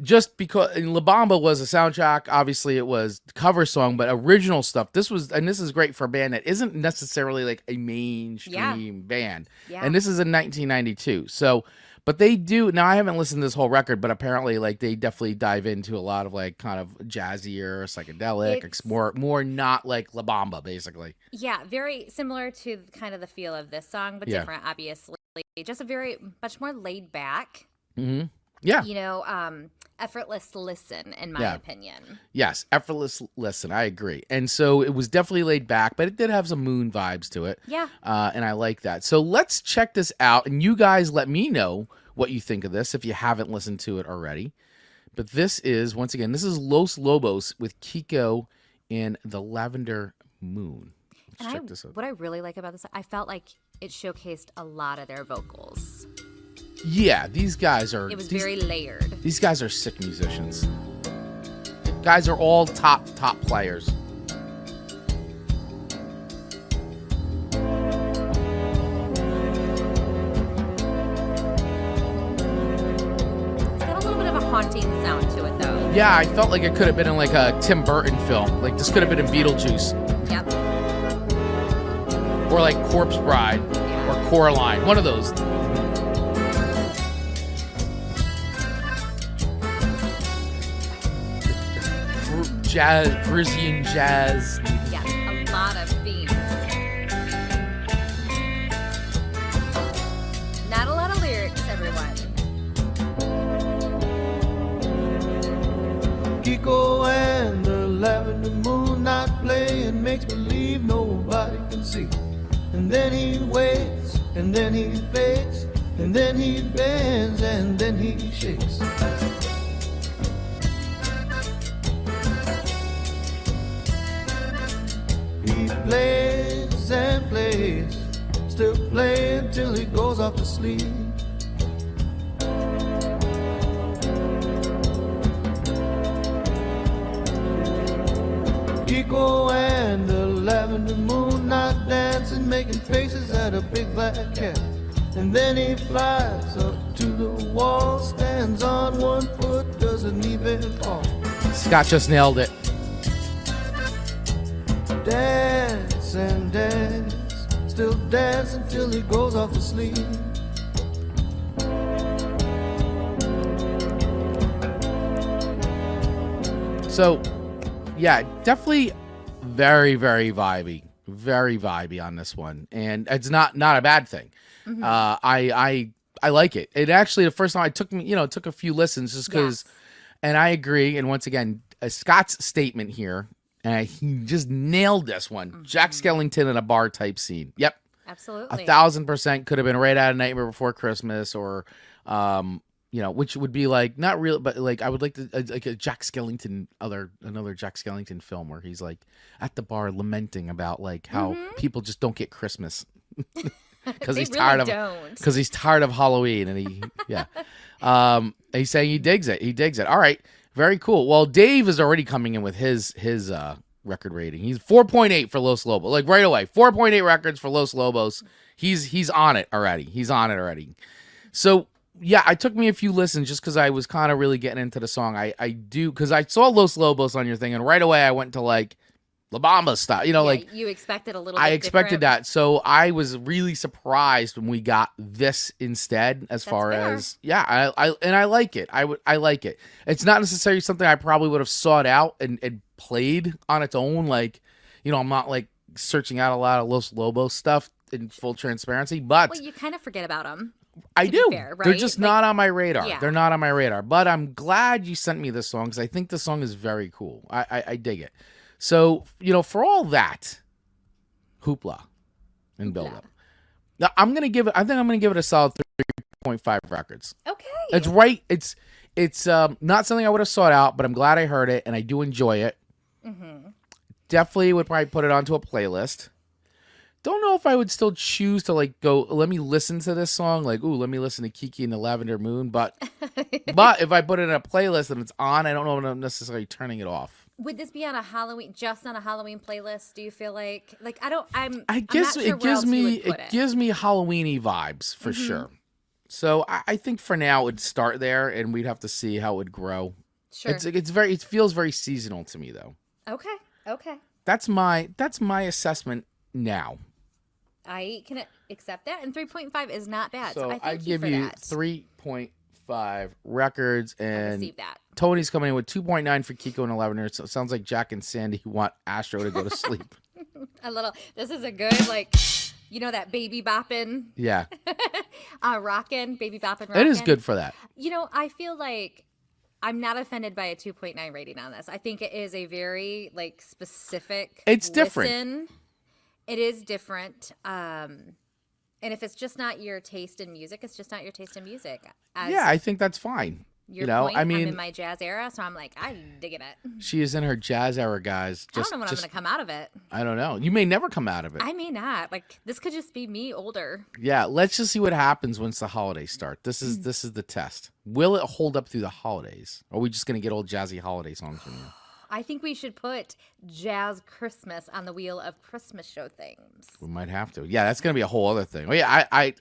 just because La Bamba was a soundtrack, obviously it was cover song, but original stuff. This is great for a band that isn't necessarily like a mainstream band. Yeah. And this is in 1992. So, But they do now. I haven't listened to this whole record, but apparently, like they definitely dive into a lot of like kind of jazzier, psychedelic, more not like La Bamba, basically. Yeah, very similar to kind of the feel of this song, but different, obviously. Just a very much more laid back. Mm-hmm. Yeah. You know, effortless listen, in my opinion. Yes, effortless listen. I agree. And so it was definitely laid back, but it did have some Moon vibes to it. Yeah. And I like that. So let's check this out, and you guys let me know what you think of this if you haven't listened to it already. But this is, once again, this is Los Lobos with Kiko and the Lavender Moon. Let's check this out. What I really like about this, I felt like it showcased a lot of their vocals. Yeah, these guys are... It was very layered. These guys are sick musicians. Guys are all top players. It's got a little bit of a haunting sound to it, though. Yeah, I felt like it could have been in like a Tim Burton film. Like this could have been in Beetlejuice. Yep. Or like Corpse Bride or Coraline. One of those. Jazz, Parisian jazz. Yeah, a lot of themes. Not a lot of lyrics, everyone. Kiko and the Lavender Moon not playing makes believe nobody can see. And then he waits, and then he fades, and then he bends, and then he shakes. He plays and plays, still playing till he goes off to sleep. Kiko and the Lavender Moon not dancing, making faces at a big black cat. And then he flies up to the wall, stands on one foot, doesn't even fall. Scott just nailed it. Dance and dance, still dance until he goes off to sleep. So, yeah, definitely very, very vibey on this one, and it's not a bad thing. Mm-hmm. I like it. It actually, the first time it took a few listens just because, and I agree. And once again, Scott's statement here, he just nailed this one. Mm-hmm. Jack Skellington in a bar type scene. Yep, absolutely, 1,000% could have been right out of Nightmare Before Christmas, or which would be like not real, but like I would like to like a Jack Skellington, another Jack Skellington film where he's like at the bar lamenting about like how people just don't get Christmas because he's tired of Halloween, and he's saying he digs it. All right, very cool. Well, Dave is already coming in with his record rating. He's 4.8 for Los Lobos, like right away. 4.8 records for Los Lobos. He's on it already. So. Yeah, it took me a few listens just because I was kind of really getting into the song. I do, because I saw Los Lobos on your thing, and right away I went to like La Bamba style. Like you expected a little bit I expected that. So I was really surprised when we got this instead, as far as I like it. I like it. It's not necessarily something I probably would have sought out and played on its own. Like, I'm not like searching out a lot of Los Lobos stuff in full transparency, but you kind of forget about them. I do. Fair, right? They're just not on my radar. Yeah. They're not on my radar. But I'm glad you sent me this song because I think the song is very cool. I dig it. So, for all that hoopla and build up. Now I think I'm gonna give it a solid 3.5 records. Okay. It's right. It's not something I would have sought out, but I'm glad I heard it and I do enjoy it. Mm-hmm. Definitely would probably put it onto a playlist. Don't know if I would still choose to like go, let me listen to this song. Like, let me listen to Kiki and the Lavender Moon. But if I put it in a playlist and it's on, I don't know if I'm necessarily turning it off. Would this be on a Halloween playlist? Do you feel like it gives me Halloween-y vibes for sure. So I think for now it would start there and we'd have to see how it would grow. Sure. It feels very seasonal to me though. Okay. That's my assessment now. I can accept that, and 3.5 is not bad. So I I give you 3.5 records, and receive that. Tony's coming in with 2.9 for Kiko and Lavender. So it sounds like Jack and Sandy want Astro to go to sleep. A little. This is a good that baby bopping. Yeah. Rockin', baby bopping. It is good for that. I feel like I'm not offended by a 2.9 rating on this. I think it is a very specific. It's different. It is different. And if it's just not your taste in music, it's just not your taste in music. I think that's fine. Point, I'm in my jazz era, so I'm I'm digging it. She is in her jazz era, guys. I don't know when I'm going to come out of it. I don't know. You may never come out of it. I may not. This could just be me older. Yeah, let's just see what happens once the holidays start. This is the test. Will it hold up through the holidays? Or are we just going to get old jazzy holiday songs from you? I think we should put Jazz Christmas on the wheel of Christmas show things. We might have to. Yeah, that's going to be a whole other thing. Oh, yeah,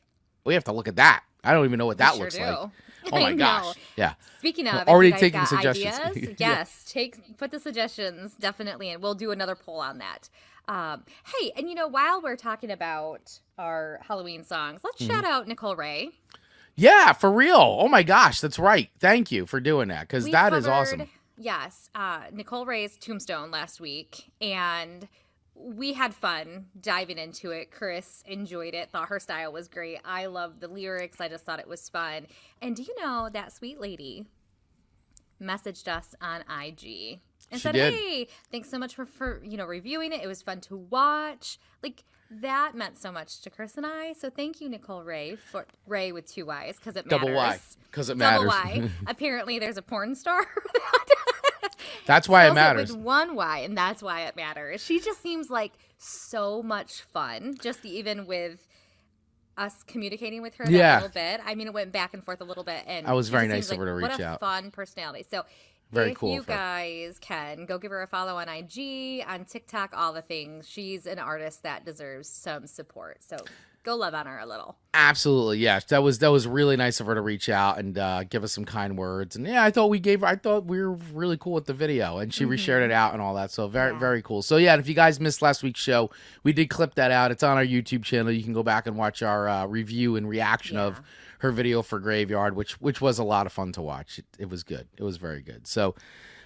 we have to look at that. I don't even know what that looks like. Oh my gosh. Yeah. Speaking of, already if you guys taking got suggestions. Ideas, yes, put the suggestions definitely in. We'll do another poll on that. Hey, and while we're talking about our Halloween songs, let's shout out Nicole Ray. Yeah, for real. Oh my gosh, that's right. Thank you for doing that, because that is awesome. Yes, Nicole Ray's Tombstone last week, and we had fun diving into it. Chris enjoyed it, thought her style was great. I loved the lyrics. I just thought it was fun. And do you know that sweet lady messaged us on IG and said, "Hey, thanks so much for reviewing it. It was fun to watch." That meant so much to Chris and I. So thank you, Nicole Ray, for Ray with 2 Y's, because it matters. Double Y, because it matters. Double Y. Apparently, there's a porn star. That's why it matters. With 1 Y, and that's why it matters. She just seems like so much fun, just even with us communicating with her that little bit. I mean, it went back and forth a little bit, and I was very nice of her to reach out. What a fun personality. So very if cool you guys can, go give her a follow on IG, on TikTok, all the things. She's an artist that deserves some support. So go love on her a little. Absolutely, yes. That was really nice of her to reach out and give us some kind words. And I thought we were really cool with the video, and she reshared it out and all that. So very cool. So yeah, and if you guys missed last week's show, we did clip that out. It's on our YouTube channel. You can go back and watch our review and reaction of her video for Graveyard, which was a lot of fun to watch. It was good. It was very good. So.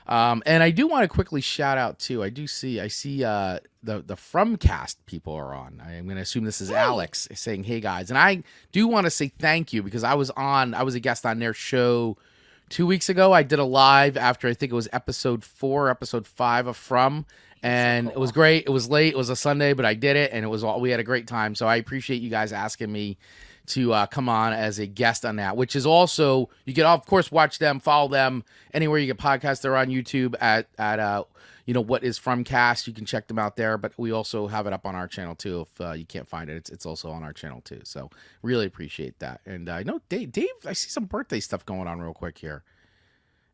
And I do want to quickly shout out too. I see the Fromcast people are on. I'm going to assume this is Alex saying, "Hey guys," and I do want to say thank you, because I was a guest on their show 2 weeks ago. I did a live after I think it was episode 4, episode 5 of From, and it was great. It was late. It was a Sunday, but I did it, and we had a great time. So I appreciate you guys asking me to come on as a guest on that, which is also, you can of course watch them, follow them anywhere you get podcasts. They're on YouTube at what is Fromcast. You can check them out there, but we also have it up on our channel too. If you can't find it, it's also on our channel too. So really appreciate that. And I know Dave, I see some birthday stuff going on real quick here.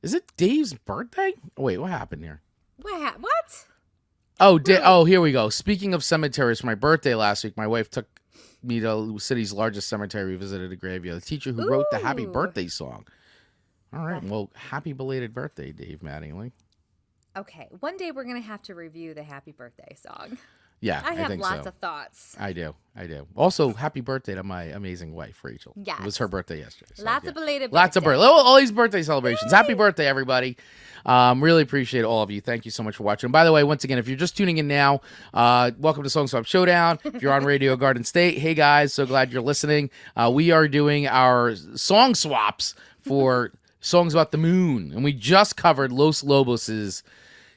Is it Dave's birthday? Oh, wait, what happened here? What? Oh, here we go. Speaking of cemeteries, for my birthday last week, my wife took me to the city's largest cemetery. We visited a graveyard. The teacher who wrote the Happy Birthday song. All right. Well, happy belated birthday, Dave Mattingly. Okay. One day we're going to have to review the Happy Birthday song. Yeah, I have think lots so. of thoughts. I do. Also, happy birthday to my amazing wife, Rachel. Yes. It was her birthday yesterday. So, lots of belated birthday. Lots of birthday. All these birthday celebrations. Yay! Happy birthday, everybody. Really appreciate all of you. Thank you so much for watching. And by the way, once again, if you're just tuning in now, welcome to Song Swap Showdown. If you're on Radio Garden State, hey guys, so glad you're listening. We are doing our song swaps for songs about the moon. And we just covered Los Lobos'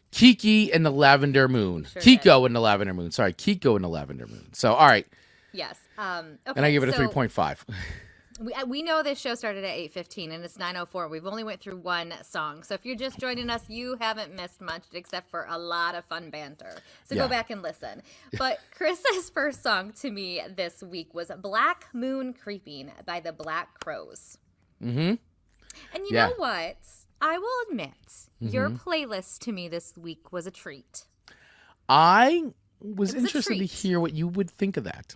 Kiki and the Lavender Moon. Kiko and the Lavender Moon. Sorry, Kiko and the Lavender Moon. So, all right. Yes. Okay, and I give it a 3.5. We know this show started at 8:15 and it's 9:04. We've only went through one song. So if you're just joining us, you haven't missed much except for a lot of fun banter. So go back and listen. But Chris's first song to me this week was Black Moon Creeping by the Black Crows. Mm-hmm. And you know what? I will admit, your playlist to me this week was a treat. I was interested to hear what you would think of that.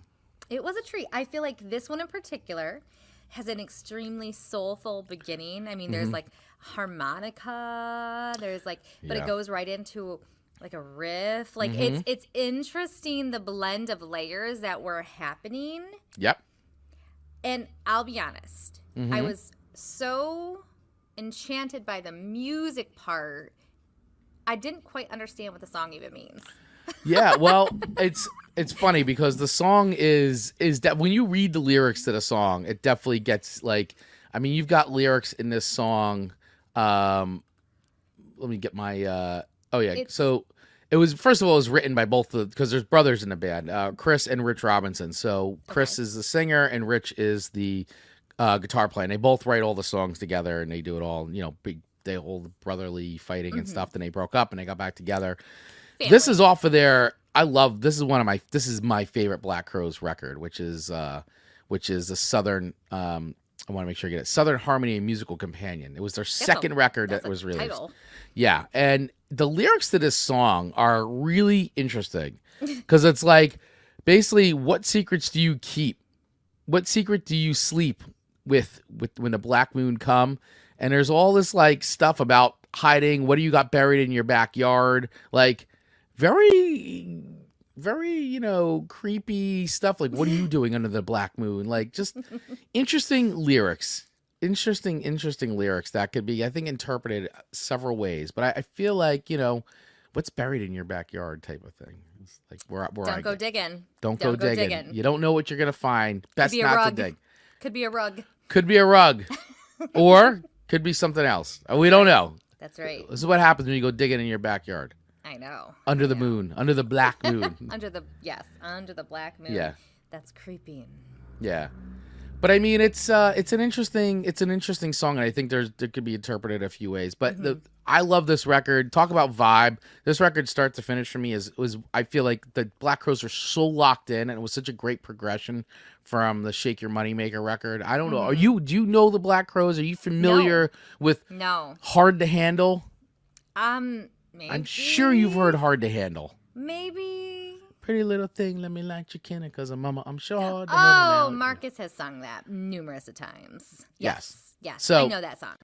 It was a treat. I feel like this one in particular has an extremely soulful beginning. I mean, there's like harmonica, there's like, but it goes right into like a riff. Like it's interesting the blend of layers that were happening. Yep. And I'll be honest, I was so enchanted by the music part, I didn't quite understand what the song even means. Yeah, well, it's funny because the song is that when you read the lyrics to the song, it definitely gets like, I mean, you've got lyrics in this song. Let me get my so it was, first of all, it was written by both because there's brothers in the band, Chris and Rich Robinson. So Chris is the singer and Rich is the guitar player. And they both write all the songs together and they do it all, they hold brotherly fighting and stuff. Then they broke up and they got back together. Family. This is off of their, this is my favorite Black Crowes record, which is a Southern, I want to make sure I get it, Southern Harmony and Musical Companion. It was their second record that was released. Title. Yeah, and the lyrics to this song are really interesting because it's like, basically, what secrets do you keep? What secret do you sleep with when the black moon come? And there's all this like stuff about hiding. What do you got buried in your backyard? Like very, very, creepy stuff. Like, what are you doing under the black moon? Like, just interesting lyrics. Interesting lyrics that could be, I think, interpreted several ways. But I feel like, what's buried in your backyard type of thing. It's like Don't go digging. Don't go digging. You don't know what you're gonna find. Best not to dig. Could be a rug. Could be a rug, or could be something else. We don't know. That's right. This is what happens when you go digging in your backyard. I know. Under the moon, under the black moon. under the black moon. Yeah. That's creepy. Yeah. But I mean, it's an interesting song, and I think it could be interpreted a few ways. But I love this record. Talk about vibe. This record, start to finish, for me I feel like the Black Crowes are so locked in, and it was such a great progression from the Shake Your Moneymaker record. I don't know. Do you know the Black Crowes? Are you familiar with Hard to Handle? Maybe. I'm sure you've heard Hard to Handle. Maybe. Pretty little thing, let me light your candle, because I'm sure hard to handle. Oh, Marcus has sung that numerous of times. Yes. So, I know that song.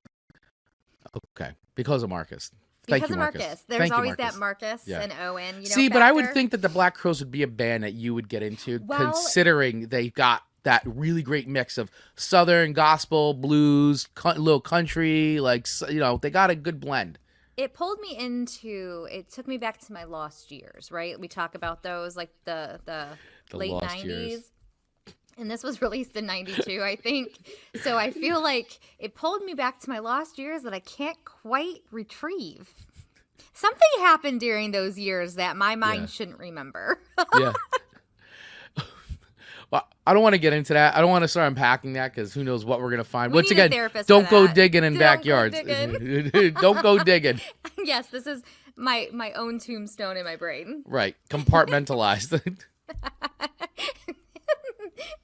Okay, because of Marcus. Because of Marcus. There's always that Marcus and Owen. See, but I would think that the Black Crowes would be a band that you would get into, considering they got that really great mix of Southern gospel, blues, little country, they got a good blend. It took me back to my lost years, right? We talk about those, like the late 90s. Years. And this was released in 92, I think. So I feel like it pulled me back to my lost years that I can't quite retrieve. Something happened during those years that my mind shouldn't remember. Yeah. Well, I don't want to get into that. I don't want to start unpacking that because who knows what we're going to find. Once again, don't go digging in backyards. Don't go digging. Yes, this is my own tombstone in my brain. Right. Compartmentalized.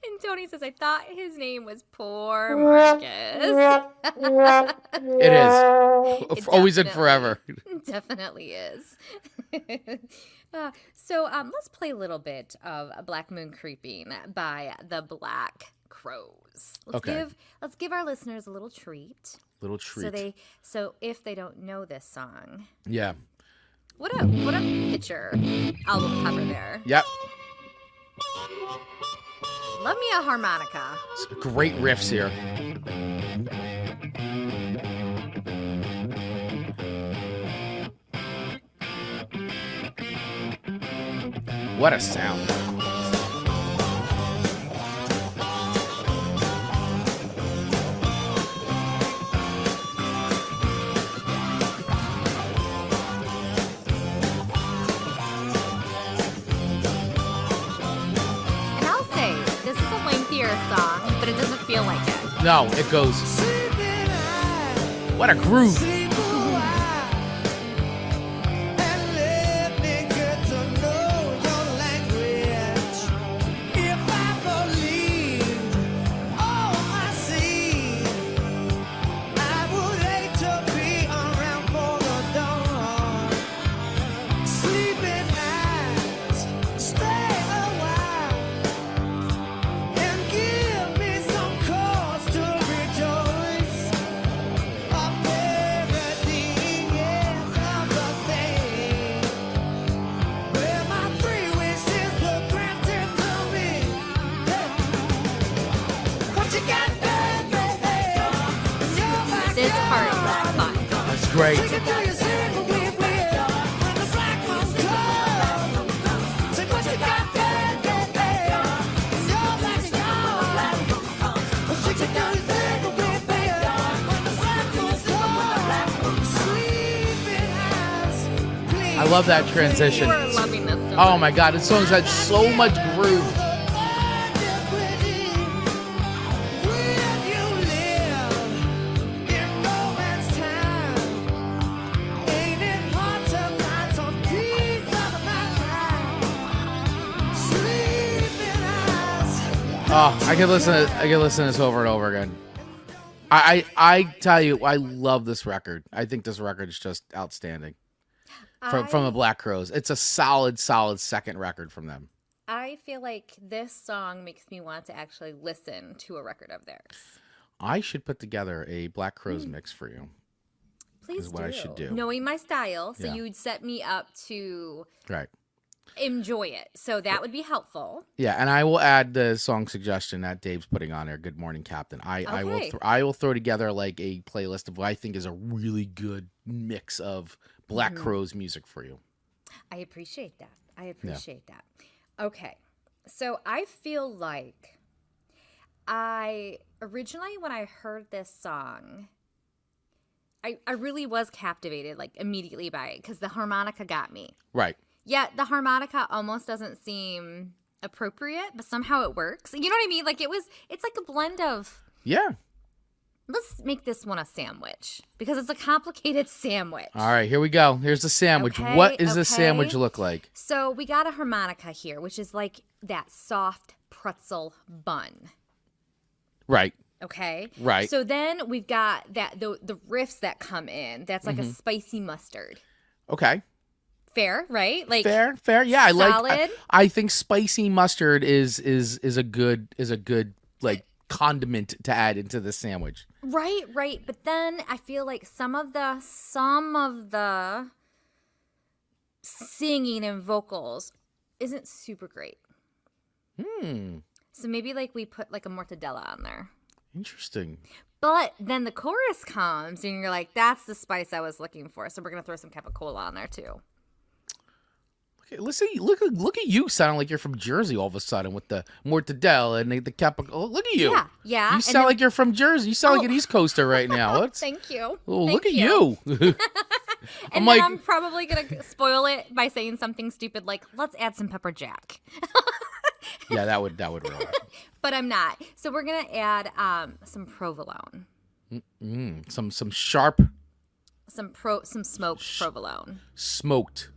And Tony says, I thought his name was Poor Marcus. It is. Always and forever. Definitely is. So let's play a little bit of Black Moon Creeping by the Black Crowes. Let's give our listeners a little treat. So if they don't know this song. Yeah. What a picture album cover there. Yep. Love me a harmonica. Great riffs here. What a sound. And I'll say, this is a lengthier song, but it doesn't feel like it. No, it goes. What a groove. this part was fun. That's great. I love that transition. You are loving this so Oh much. my God, this song's got so much groove. Oh, I could listen to this over and over again. I tell you, I love this record. I think this record is just outstanding. From the Black Crowes. It's a solid second record from them. I feel like this song makes me want to actually listen to a record of theirs. I should put together a Black Crowes mix for you. Please is what I should do. Knowing my style, so Yeah. you'd set me up to Right. enjoy it. So that would be helpful. Yeah, and I will add the song suggestion that Dave's putting on there. Good Morning, Captain. I will throw together like a playlist of what I think is a really good mix of Black Crowes music for you. I appreciate that. That. Okay. So I feel like originally when I heard this song, I really was captivated like immediately by it because the harmonica got me. Right. Yeah, the harmonica almost doesn't seem appropriate, but somehow it works. You know what I mean? Like it's like a blend of. Yeah. Let's make this one a sandwich because it's a complicated sandwich. All right, here we go. Here's the sandwich. Okay, What does the sandwich look like? So we got a harmonica here, which is like that soft pretzel bun. Right. Okay. Right. So then we've got the riffs that come in. That's like a spicy mustard. Okay. Fair, right? Like fair. Yeah, solid. I think spicy mustard is a good like condiment to add into the sandwich. Right. But then I feel like some of the singing and vocals isn't super great. So maybe like we put like a mortadella on there. Interesting. But then the chorus comes and you're like, that's the spice I was looking for. So we're gonna throw some capicola on there too. Okay, listen, look at you sounding like you're from Jersey all of a sudden with the mortadella and the capicola. Look at you. Yeah. You sound like you're from Jersey. You sound like an East Coaster right now. What's Thank you. Oh, Thank look at you. And then I'm probably going to spoil it by saying something stupid like, let's add some pepper jack. Yeah, that would ruin it. But I'm not. So we're going to add some provolone. Some sharp. Some smoked provolone. Smoked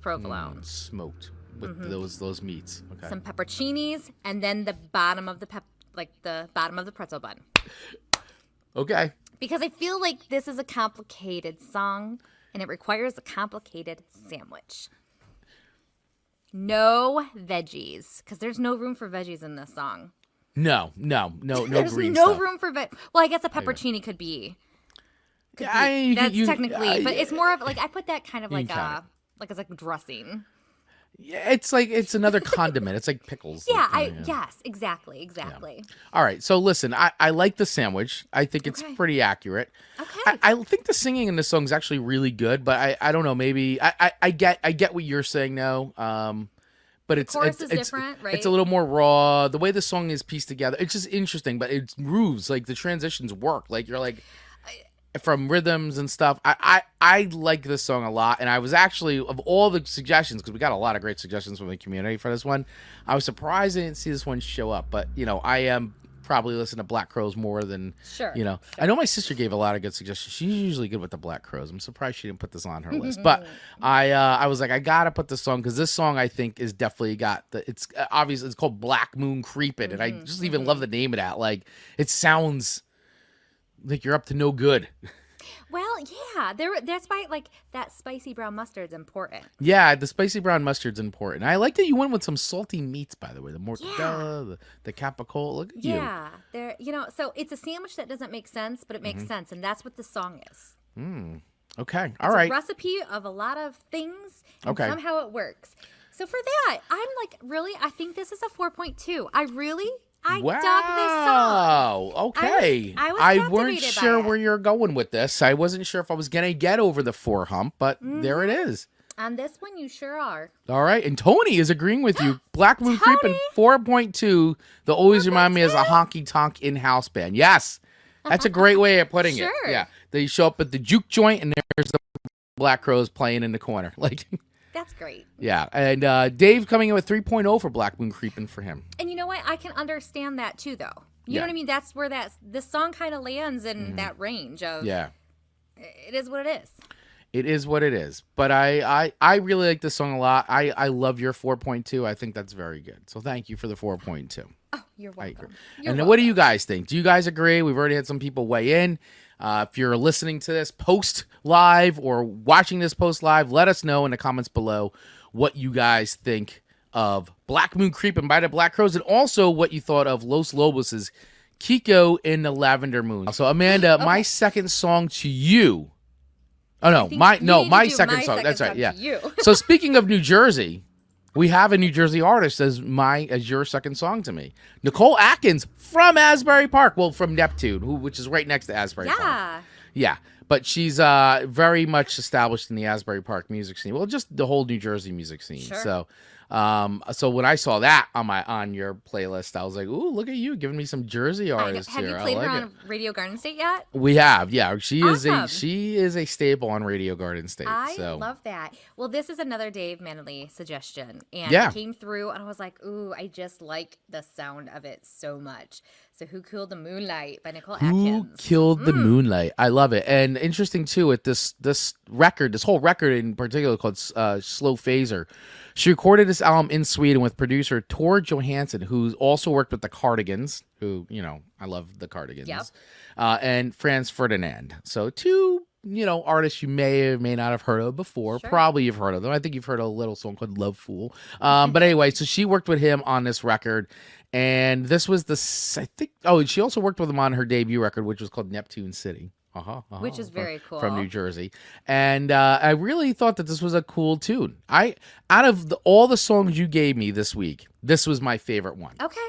Provolone. Smoked with those meats. Okay. Some pepperoncinis, and then the bottom of the bottom of the pretzel bun. Okay. Because I feel like this is a complicated song, and it requires a complicated sandwich. No veggies, because there's no room for veggies in this song. No There's green no stuff. room for veg. Well, I guess a pepperoncini could be. That's Technically, but it's more of like I put that kind of like as like dressing. Yeah, it's another condiment. It's like pickles. Yeah, yes, exactly. Yeah. All right, so listen, I like the sandwich. I think it's pretty accurate. Okay. I think the singing in this song is actually really good, but I don't know, maybe I get what you're saying now. But the chorus is different, right? It's a little more raw. The way the song is pieced together, it's just interesting, but it moves. Like the transitions work. Like you're like from rhythms and stuff. I like this song a lot, and I was actually, of all the suggestions, because we got a lot of great suggestions from the community for this one, I was surprised I didn't see this one show up. But I am probably listening to Black Crowes more than I know my sister gave a lot of good suggestions. She's usually good with the Black Crowes. I'm surprised she didn't put this on her list, but I was like, I gotta put this song because this song I think is definitely got it's obviously it's called Black Moon Creepin', and I just even love the name of that. Like it sounds like you're up to no good. Well, yeah, that's why like that spicy brown mustard's important. Yeah, the spicy brown mustard's important. I like that you went with some salty meats, by the way. The mortadella, the capicola. Look at you. Yeah, so it's a sandwich that doesn't make sense, but it makes sense, and that's what the song is. Okay, all it's right. a recipe of a lot of things, and somehow it works. So for that, I'm like, really, I think this is a 4.2. I really I dug this song. Okay. I weren't sure where you're going with this. I wasn't sure if I was going to get over the 4 hump, but there it is. On this one, you sure are. All right. And Tony is agreeing with you. Black Moon Creepin' 4.2. They'll always remind me as a honky tonk in-house band. Yes. That's a great way of putting it. Yeah. They show up at the juke joint and there's the Black Crowes playing in the corner. Like, that's great. Yeah. And Dave coming in with 3.0 for Black Moon Creepin' for him. And you know what? I can understand that too, though. You know what I mean? That's where this song kind of lands in that range of. Yeah. It is what it is. It is what it is. But I really like this song a lot. I love your 4.2. I think that's very good. So thank you for the 4.2. Oh, you're welcome. I agree. And what do you guys think? Do you guys agree? We've already had some people weigh in. If you're listening to this post live or watching this post live, let us know in the comments below what you guys think of Black Moon Creepin' by the Black Crowes, and also what you thought of Los Lobos' Kiko in the Lavender Moon. So Amanda, my second song to you. Oh no, my second song. That's right. Yeah. So speaking of New Jersey, we have a New Jersey artist as your second song to me. Nicole Atkins from Asbury Park. Well, from Neptune, which is right next to Asbury Park. Yeah. But she's very much established in the Asbury Park music scene. Well, just the whole New Jersey music scene. Sure. So when I saw that on your playlist, I was like, "Ooh, look at you giving me some Jersey artists here." Have you played her on Radio Garden State yet? We have, yeah. She is a staple on Radio Garden State. I love that. Well, this is another Dave Manley suggestion, and it came through, and I was like, "Ooh, I just like the sound of it so much." So Who Killed the Moonlight by Nicole Atkins. Who Killed the Moonlight? I love it. And interesting, too, with this record, this whole record in particular called Slow Phaser, she recorded this album in Sweden with producer Tor Johansson, who also worked with the Cardigans, who, I love the Cardigans, and Franz Ferdinand. So 2, artists you may or may not have heard of before. Sure. Probably you've heard of them. I think you've heard of a little song called Love Fool. But anyway, so she worked with him on this record. And this was she also worked with him on her debut record, which was called Neptune City. Which is very cool. From New Jersey. And I really thought that this was a cool tune. Out of all the songs you gave me this week, this was my favorite one. Okay.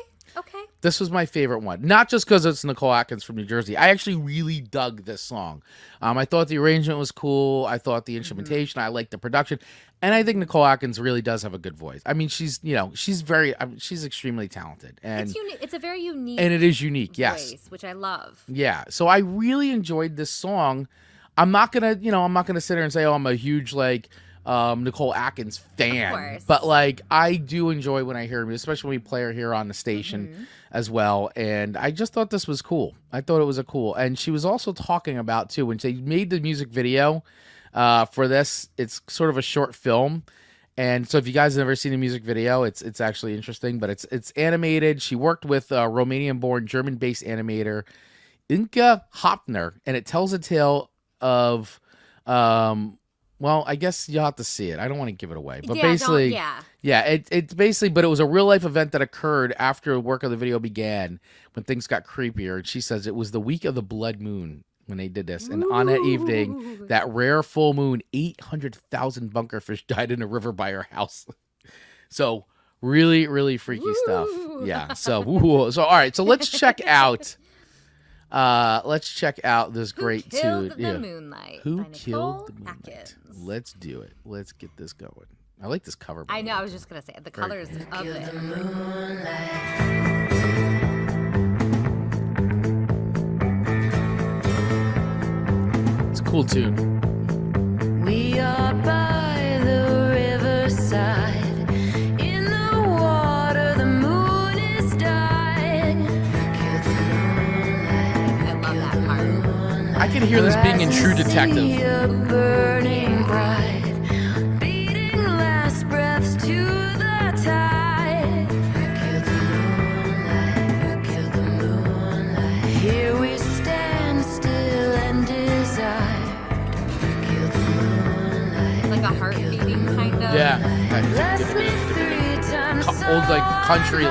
This was my favorite one. Not just because it's Nicole Atkins from New Jersey. I actually really dug this song. I thought the arrangement was cool. I thought the instrumentation. I liked the production. And I think Nicole Atkins really does have a good voice. I mean, she's extremely talented. And it's a very unique and it is unique, voice, which I love. Yeah. So I really enjoyed this song. I'm not gonna sit there and say, I'm a huge Nicole Atkins fan, but I do enjoy when I hear her, especially when we play her here on the station as well. And I just thought this was cool. I thought it was cool. And she was also talking about too, when they made the music video for this, it's sort of a short film. And so if you guys have never seen a music video, it's actually interesting, but it's animated. She worked with Romanian-born German-based animator Inka Hopner, and it tells a tale of well, I guess you'll have to see it. I don't want to give it away. But basically, it's basically, but it was a real life event that occurred after work of the video began when things got creepier. And she says it was the week of the blood moon when they did this. And on that evening, that rare full moon, 800,000 bunkerfish died in a river by her house. So really, really freaky stuff. Yeah. So all right. So let's check out. This great tune. Who Killed the Moonlight? Who Killed the Moonlight? Atkins. Let's do it. Let's get this going. I like this cover. I know. I was just gonna say the colors of it. It's a cool tune. We are by the riverside. In the water, the moon is dying. I can hear this being in True Detective. Burning bright, beating last breaths to the tide. Here we stand still and desired. It's like a heart beating kind of. Yeah. Old country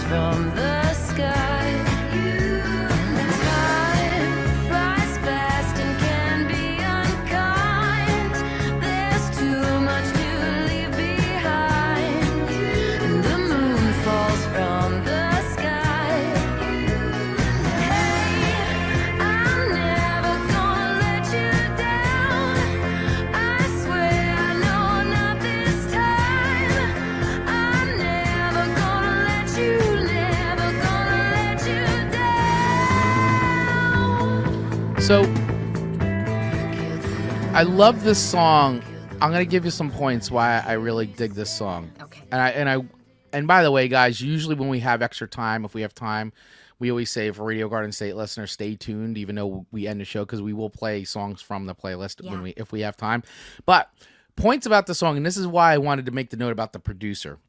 from So I love this song. I'm gonna give you some points why I really dig this song. Okay. And by the way, guys, usually when we have extra time, if we have time, we always say for Radio Garden State listeners, stay tuned, even though we end the show, because we will play songs from the playlist if we have time. But points about the song, and this is why I wanted to make the note about the producer,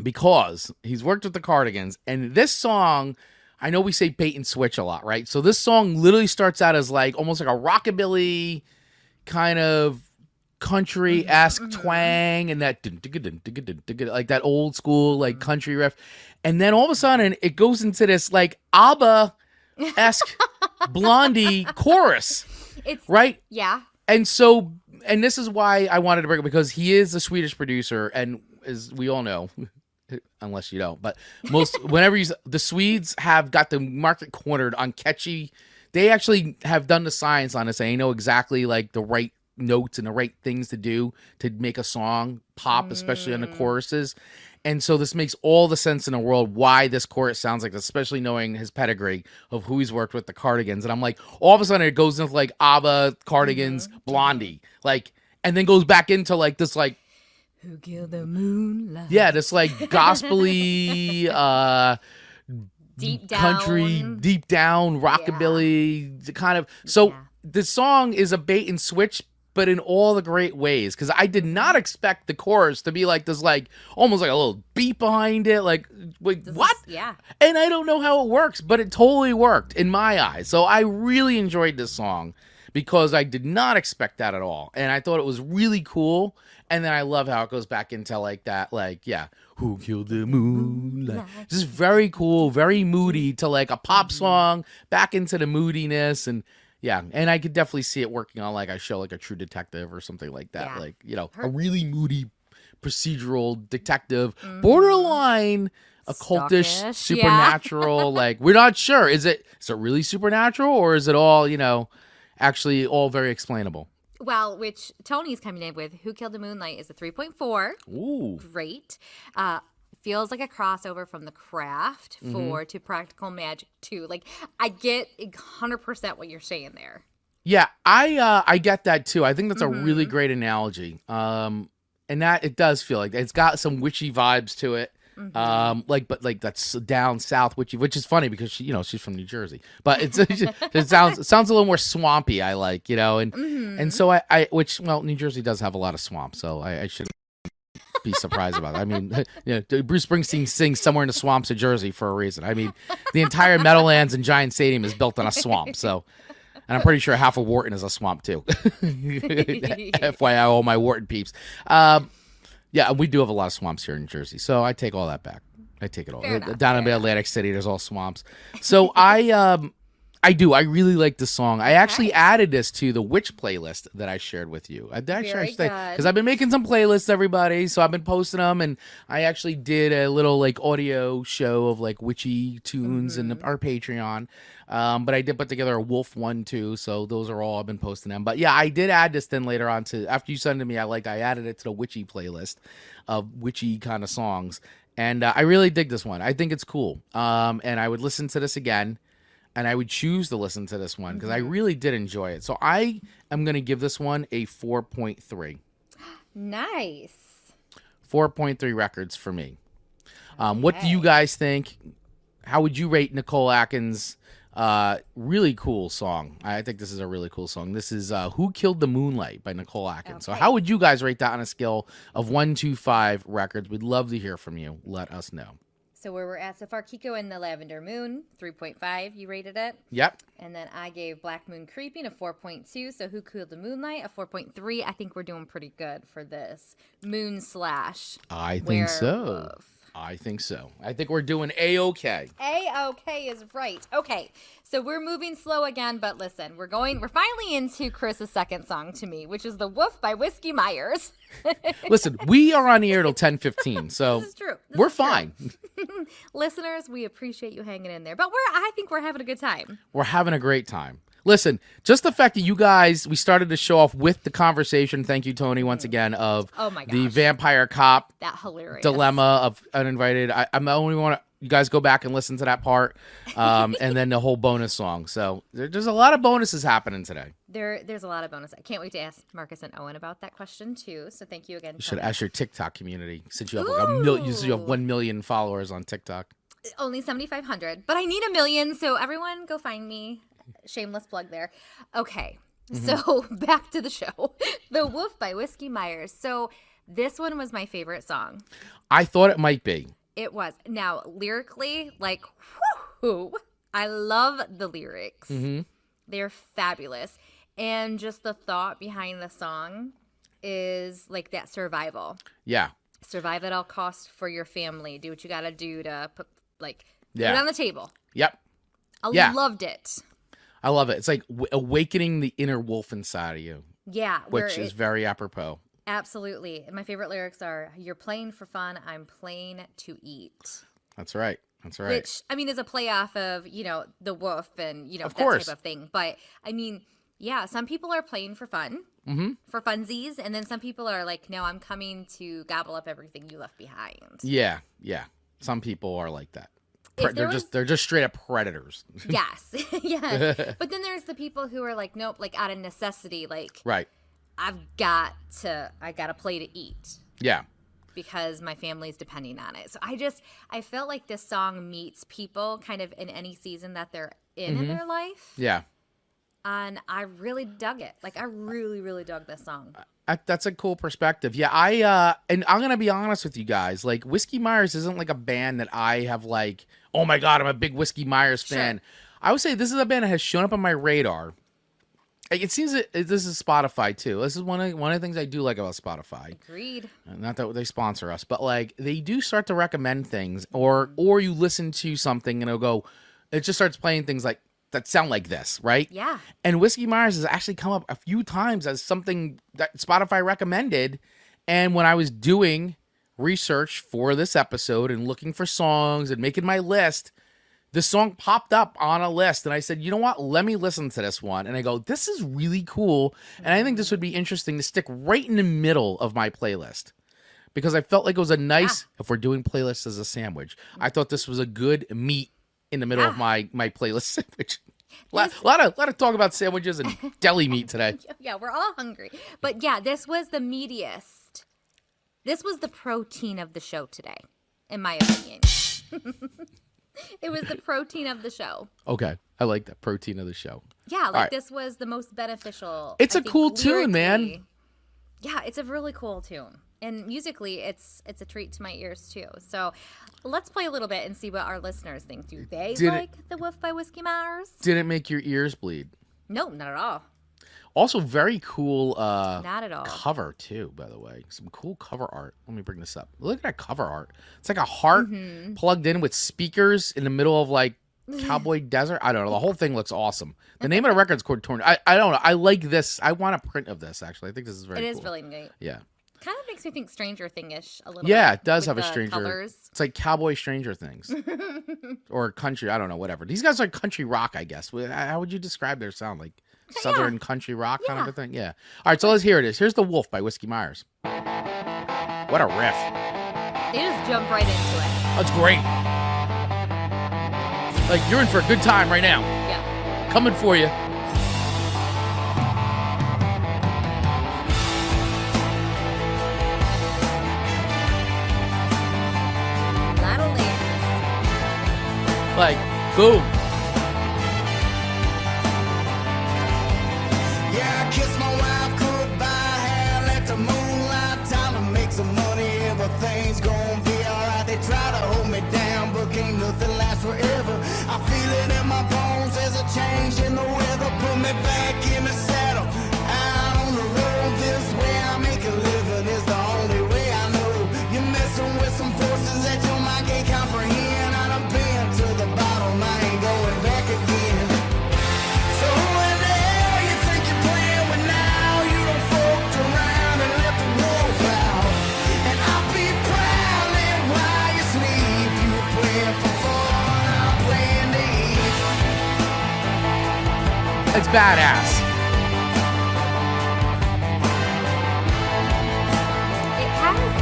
because he's worked with the Cardigans, and this song, I know we say bait and switch a lot, right? So this song literally starts out as like almost like a rockabilly kind of country-esque twang, and that like that old school like country riff, and then all of a sudden it goes into this like ABBA-esque Blondie chorus. It's right. Yeah. And so, and this is why I wanted to bring it, because he is a Swedish producer, and as we all know, unless you don't, but whenever the Swedes have got the market cornered on catchy. They actually have done the science on this. They know exactly like the right notes and the right things to do to make a song pop, especially on the choruses. And so this makes all the sense in the world why this chorus sounds like this, especially knowing his pedigree of who he's worked with, the Cardigans. And I'm like, all of a sudden it goes into like ABBA, Cardigans, Blondie, like, and then goes back into like this like, who killed the moonlight? Yeah, this like gospel-y, deep down country, deep down rockabilly kind of. So the song is a bait and switch, but in all the great ways, because I did not expect the chorus to be like this, like almost like a little beat behind it, like wait, what? And I don't know how it works, but it totally worked in my eyes. So I really enjoyed this song because I did not expect that at all, and I thought it was really cool. And then I love how it goes back into like that, like, who killed the moonlight? Just very cool, very moody to like a pop song, back into the moodiness. And and I could definitely see it working on like a show like a True Detective or something like that. Like, you know, a really moody procedural detective, borderline occultish, Stalkish, supernatural. Like, we're not sure. Is it really supernatural, or is it all, you know, actually all very explainable? Well, which Tony's coming in with Who Killed the Moonlight is a 3.4. Ooh. Great. Feels like a crossover from The Craft 4 to Practical Magic 2. Like, I get 100% what you're saying there. Yeah, I get that too. I think that's a really great analogy. And that it does feel like it's got some witchy vibes to it. But that's down south witchy, which is funny because she's from New Jersey, but it sounds a little more swampy. I like, and so New Jersey does have a lot of swamp, so I shouldn't be surprised about it. I mean, Bruce Springsteen sings somewhere in the swamps of Jersey for a reason. I mean, the entire Meadowlands and Giant Stadium is built on a swamp, so. And I'm pretty sure half of Wharton is a swamp too. FYI, all my Wharton peeps. Yeah, we do have a lot of swamps here in Jersey, so I take all that back. I take it all. Down in Atlantic City, there's all swamps. So I really like this song. I actually added this to the Witch playlist that I shared with you. Because I've been making some playlists, everybody. So I've been posting them, and I actually did a little like audio show of like witchy tunes in our Patreon. But I did put together a Wolf one too, so those are all I've been posting them. But yeah, I did add this then later on to after you sent it to me. I added it to the witchy playlist of witchy kind of songs, and I really dig this one. I think it's cool. And I would listen to this again, and I would choose to listen to this one because I really did enjoy it. So I am gonna give this one a 4.3. Nice. 4.3 records for me. What do you guys think? How would you rate Nicole Atkins? Really cool song. I think this is a really cool song. This is Who Killed the Moonlight by Nicole Atkins. So how would you guys rate that on a scale of 1 to 5 records? We'd love to hear from you. Let us know. So where we're at so far, Kiko and the Lavender Moon, 3.5. You rated it? Yep. And then I gave Black Moon Creeping a 4.2. So Who Killed the Moonlight, a 4.3. I think we're doing pretty good for this Moon slash I think so. Werewolf. I think so. I think we're doing A-OK. A-OK is right. Okay, so we're moving slow again, but listen, we're finally into Chris's second song to me, which is The Wolf by Whiskey Myers. Listen, we are on the air till 10:15, so this is true. We're fine. Listeners, we appreciate you hanging in there, but I think we're having a good time. We're having a great time. Listen, just the fact that you guys, we started to show off with the conversation, thank you, Tony, once again, of the vampire cop that hilarious dilemma of uninvited. I'm the only one. you guys go back and listen to that part, and then the whole bonus song. So there's a lot of bonuses happening today. There's a lot of bonuses. I can't wait to ask Marcus and Owen about that question too. So thank you again. You should ask your TikTok community since you have like you have 1 million followers on TikTok. Only 7,500, but I need 1 million. So everyone, go find me. Shameless plug there. Okay, so back to the show. The Wolf by Whiskey Myers. So this one was my favorite song. I thought it might be. It was. Now, lyrically, like, whoo, I love the lyrics. They're fabulous. And just the thought behind the song is like that survival. Yeah. Survive at all costs for your family. Do what you got to do to put it on the table. Yep. I loved it. I love it. It's like awakening the inner wolf inside of you. Yeah. Which is very apropos. Absolutely. And my favorite lyrics are, you're playing for fun, I'm playing to eat. That's right. That's right. Which, I mean, is a play off of, the wolf and, of that course. type of thing. But, I mean, yeah, some people are playing for fun, for funsies. And then some people are like, no, I'm coming to gobble up everything you left behind. Yeah. Yeah. Some people are like that. They're just straight up predators. Yes. Yes. But then there's the people who are like, nope, like out of necessity, like, right. I got to play to eat. Yeah. Because my family's depending on it. So I felt like this song meets people kind of in any season that they're in their life. Yeah. And I really dug it. Like, I really, really dug this song. That's a cool perspective. Yeah, and I'm going to be honest with you guys. Like, Whiskey Myers isn't like a band that I have like, oh my God, I'm a big Whiskey Myers fan. Sure. I would say this is a band that has shown up on my radar. It seems that this is Spotify too. This is one of the things I do like about Spotify. Agreed. Not that they sponsor us, but like they do start to recommend things, or you listen to something and it just starts playing things like that sound like this, right? Yeah. And Whiskey Myers has actually come up a few times as something that Spotify recommended, and when I was doing research for this episode and looking for songs and making my list, this song popped up on a list, and I said, you know what? Let me listen to this one. And I go, this is really cool, and I think this would be interesting to stick right in the middle of my playlist because I felt like it was a nice, if we're doing playlists as a sandwich, I thought this was a good meat in the middle of my playlist sandwich. A lot of talk about sandwiches and deli meat today. Yeah, we're all hungry. But yeah, this was the meatiest. This was the protein of the show today, in my opinion. It was the protein of the show. Okay. I like that. Protein of the show. Yeah, like this was the most beneficial. It's a cool tune, man. Yeah, it's a really cool tune. And musically, it's a treat to my ears, too. So let's play a little bit and see what our listeners think. Do they like The Wolf by Whiskey Myers? Did it make your ears bleed? No, not at all. Also, very cool not at all. Cover, too, by the way. Some cool cover art. Let me bring this up. Look at that cover art. It's like a heart plugged in with speakers in the middle of, like, Cowboy Desert. I don't know. The whole thing looks awesome. The name of the record's called Torn. I don't know. I like this. I want a print of this, actually. I think this is very cool. It is really neat. Yeah. Kind of makes me think Stranger Thing-ish a little bit. Yeah, it does have a Stranger. Colors. It's like Cowboy Stranger Things. Or country. I don't know. Whatever. These guys are country rock, I guess. How would you describe their sound? Like Southern country rock kind of a thing? Yeah. All right, so let's hear it. Here's The Wolf by Whiskey Myers. What a riff. They just jump right into it. That's great. Like, you're in for a good time right now. Yeah. Coming for you. Like, boom. Yeah, I kissed my wife goodbye, hair let the moonlight, time to make some money, everything's gonna be alright. They try to hold me down, but can't nothing last forever. I feel it in my bones, there's a change in the weather, put me back in the saddle. Out on the road, this way I make a living is the only way I know. You're messing with some forces that your mind can't comprehend. I've been to the bottom, I ain't going back again. So who in the hell you think you're playing with now? You done fucked around and let the wolf out. And I'll be prowling while you sleep. You were playing for fun, I'm playing to eat. It's badass. It has,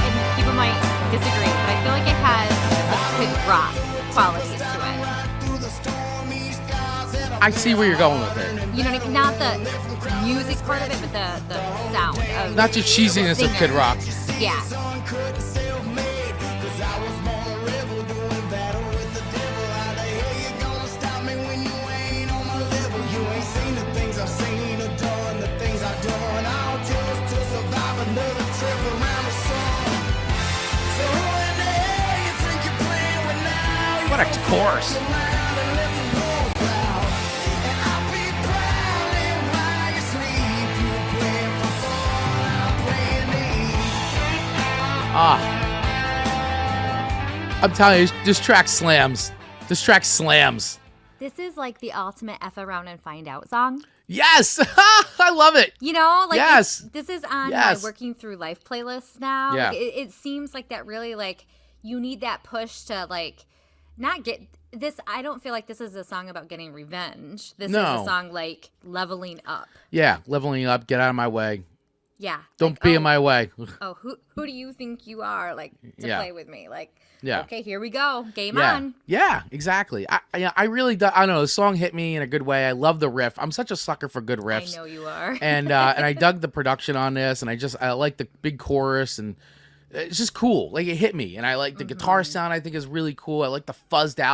and people might disagree, but I feel like it has Kid Rock qualities to it. I see where you're going with it. You know what I mean? Not the music part of it, but the sound of Not the cheesiness of Kid Rock. Yeah. What a chorus. I'm telling you, this track slams. This track slams. This is like the ultimate F around and find out song. Yes. I love it. You know, like yes. This is on my Working Through Life playlist now. Yeah. Like, it seems like that really like you need that push to like not get this. I don't feel like this is a song about getting revenge. This is a song like leveling up. Yeah, leveling up. Get out of my way. Yeah. Don't like, be in my way. Who do you think you are? Like to play with me? Like. Yeah. Okay, here we go. Game on. Yeah, exactly. I really do, I don't know. The song hit me in a good way. I love the riff. I'm such a sucker for good riffs. I know you are. and I dug the production on this, and I like the big chorus, and it's just cool. Like it hit me, and I like the guitar sound. I think is really cool. I like the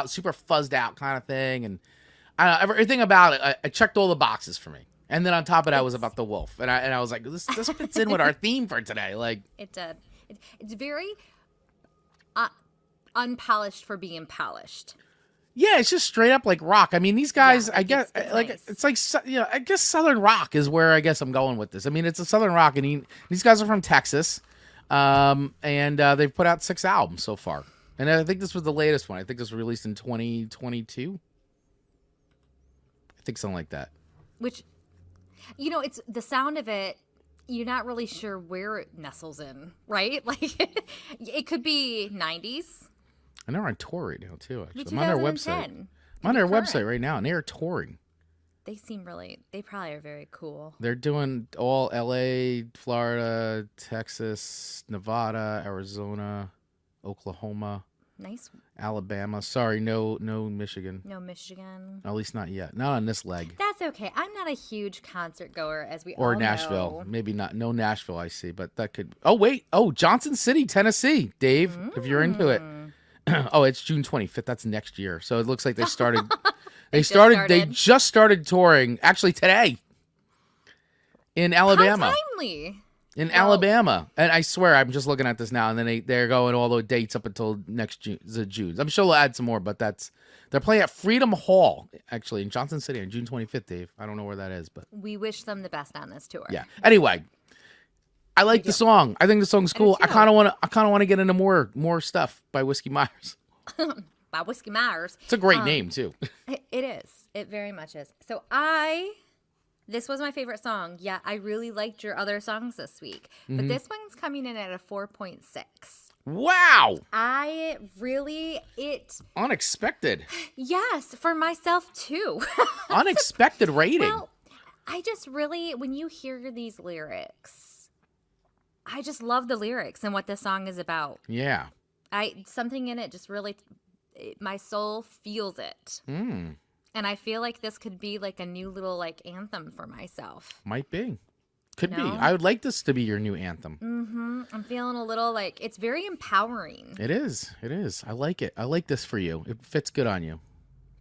super fuzzed out kind of thing, and everything about it. I checked all the boxes for me. And then on top of that was about the wolf, and I was like, this fits in with our theme for today. Like it did. It's very. Unpolished for being polished. Yeah, it's just straight up like rock. I mean, these guys, I guess, it's like I guess Southern rock is where I guess I'm going with this. I mean, it's a Southern rock, and these guys are from Texas, and they've put out 6 albums so far, and I think this was the latest one. I think this was released in 2022. I think something like that. Which, it's the sound of it. You're not really sure where it nestles in, right? Like, it could be 90s. And they're on tour right now, too, actually. I'm 2010. on their website. I'm on their website right now, and they're touring. They probably are very cool. They're doing all LA, Florida, Texas, Nevada, Arizona, Oklahoma. Nice. Alabama. Sorry, no Michigan. No Michigan. At least not yet. Not on this leg. That's okay. I'm not a huge concert goer, as we or all Nashville. know. Maybe not. No Nashville, I see. But that could... Oh, wait. Oh, Johnson City, Tennessee. Dave, if you're into it. Oh, it's June 25th. That's next year. So it looks like they started. They just started touring. Actually, today in Alabama. How timely. Alabama, and I swear I'm just looking at this now, and then they're going all the dates up until next June. I'm sure they'll add some more, but they're playing at Freedom Hall actually in Johnson City on June 25th. Dave, I don't know where that is, but we wish them the best on this tour. Yeah. Anyway. I like the song. I think the song's cool. I kind of want to get into more stuff by Whiskey Myers. By Whiskey Myers. It's a great name too. It is. It very much is. So this was my favorite song. Yeah, I really liked your other songs this week, but this one's coming in at a 4.6. Wow. Unexpected. Yes, for myself too. Unexpected rating. Well, I just really, when you hear these lyrics, I just love the lyrics and what this song is about. Yeah. Something in it just really, my soul feels it. And I feel like this could be like a new little like anthem for myself. Might be. Could be. I would like this to be your new anthem. I'm feeling a little like, it's very empowering. It is. I like it. I like this for you. It fits good on you.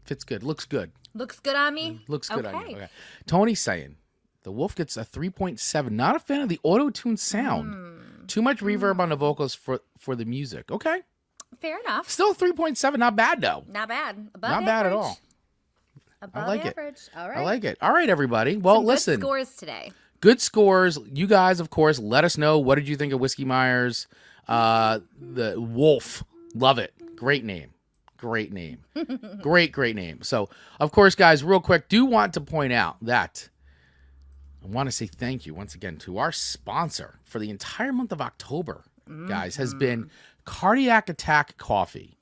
Fits good. Looks good. Looks good on me? Looks good on you. Okay. Tony's saying, the Wolf gets a 3.7. Not a fan of the auto-tune sound. Too much reverb on the vocals for the music. Okay. Fair enough. Still 3.7. Not bad, though. Not bad. Above Not average. bad at all. Above I like average. it. All right. I like it. All right, everybody. Well, Some listen. Good scores today. Good scores. You guys, of course, let us know. What did you think of Whiskey Myers? The Wolf. Love it. Great name. Great name. Great name. So, of course, guys, real quick, do want to point out that I want to say thank you once again to our sponsor for the entire month of October, guys, has been Cardiac Attack Coffee.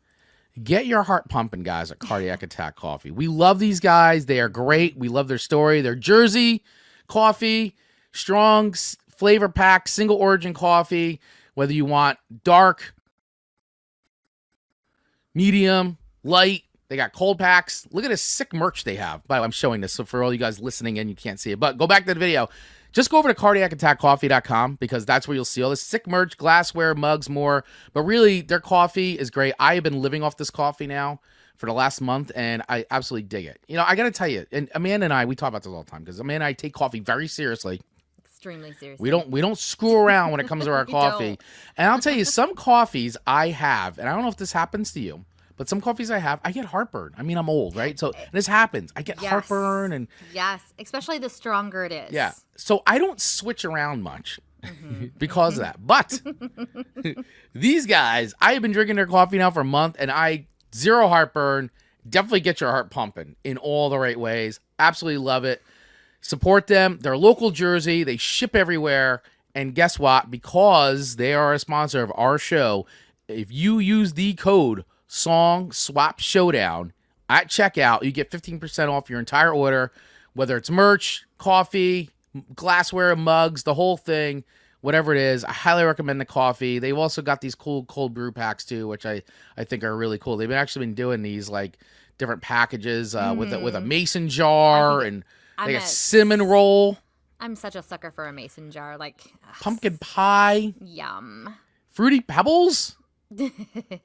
Get your heart pumping, guys, at Cardiac Attack Coffee. We love these guys. They are great. We love their story. They're Jersey coffee, strong flavor pack, single origin coffee, whether you want dark, medium, light. They got cold packs. Look at this sick merch they have. By the way, I'm showing this, so for all you guys listening and you can't see it. But go back to the video. Just go over to cardiacattackcoffee.com because that's where you'll see all this sick merch, glassware, mugs, more. But really, their coffee is great. I have been living off this coffee now for the last month, and I absolutely dig it. You know, I got to tell you, and Amanda and I, we talk about this all the time because Amanda and I take coffee very seriously. Extremely seriously. We don't screw around when it comes to our coffee. Don't. And I'll tell you, some coffees I have, and I don't know if this happens to you, but some coffees I have, I get heartburn. I mean, I'm old, right? So this happens. I get heartburn and especially the stronger it is. Yeah. So I don't switch around much because of that. But these guys, I have been drinking their coffee now for a month, and zero heartburn. Definitely get your heart pumping in all the right ways. Absolutely love it. Support them. They're local Jersey. They ship everywhere. And guess what? Because they are a sponsor of our show, if you use the code Song Swap Showdown at checkout, you get 15% off your entire order, whether it's merch, coffee, glassware, mugs, the whole thing, whatever it is. I highly recommend the coffee. They've also got these cool cold brew packs too, which I think are really cool. They've actually been doing these like different packages with a mason jar and like a cinnamon roll. I'm such a sucker for a mason jar, like pumpkin pie, yum, fruity pebbles.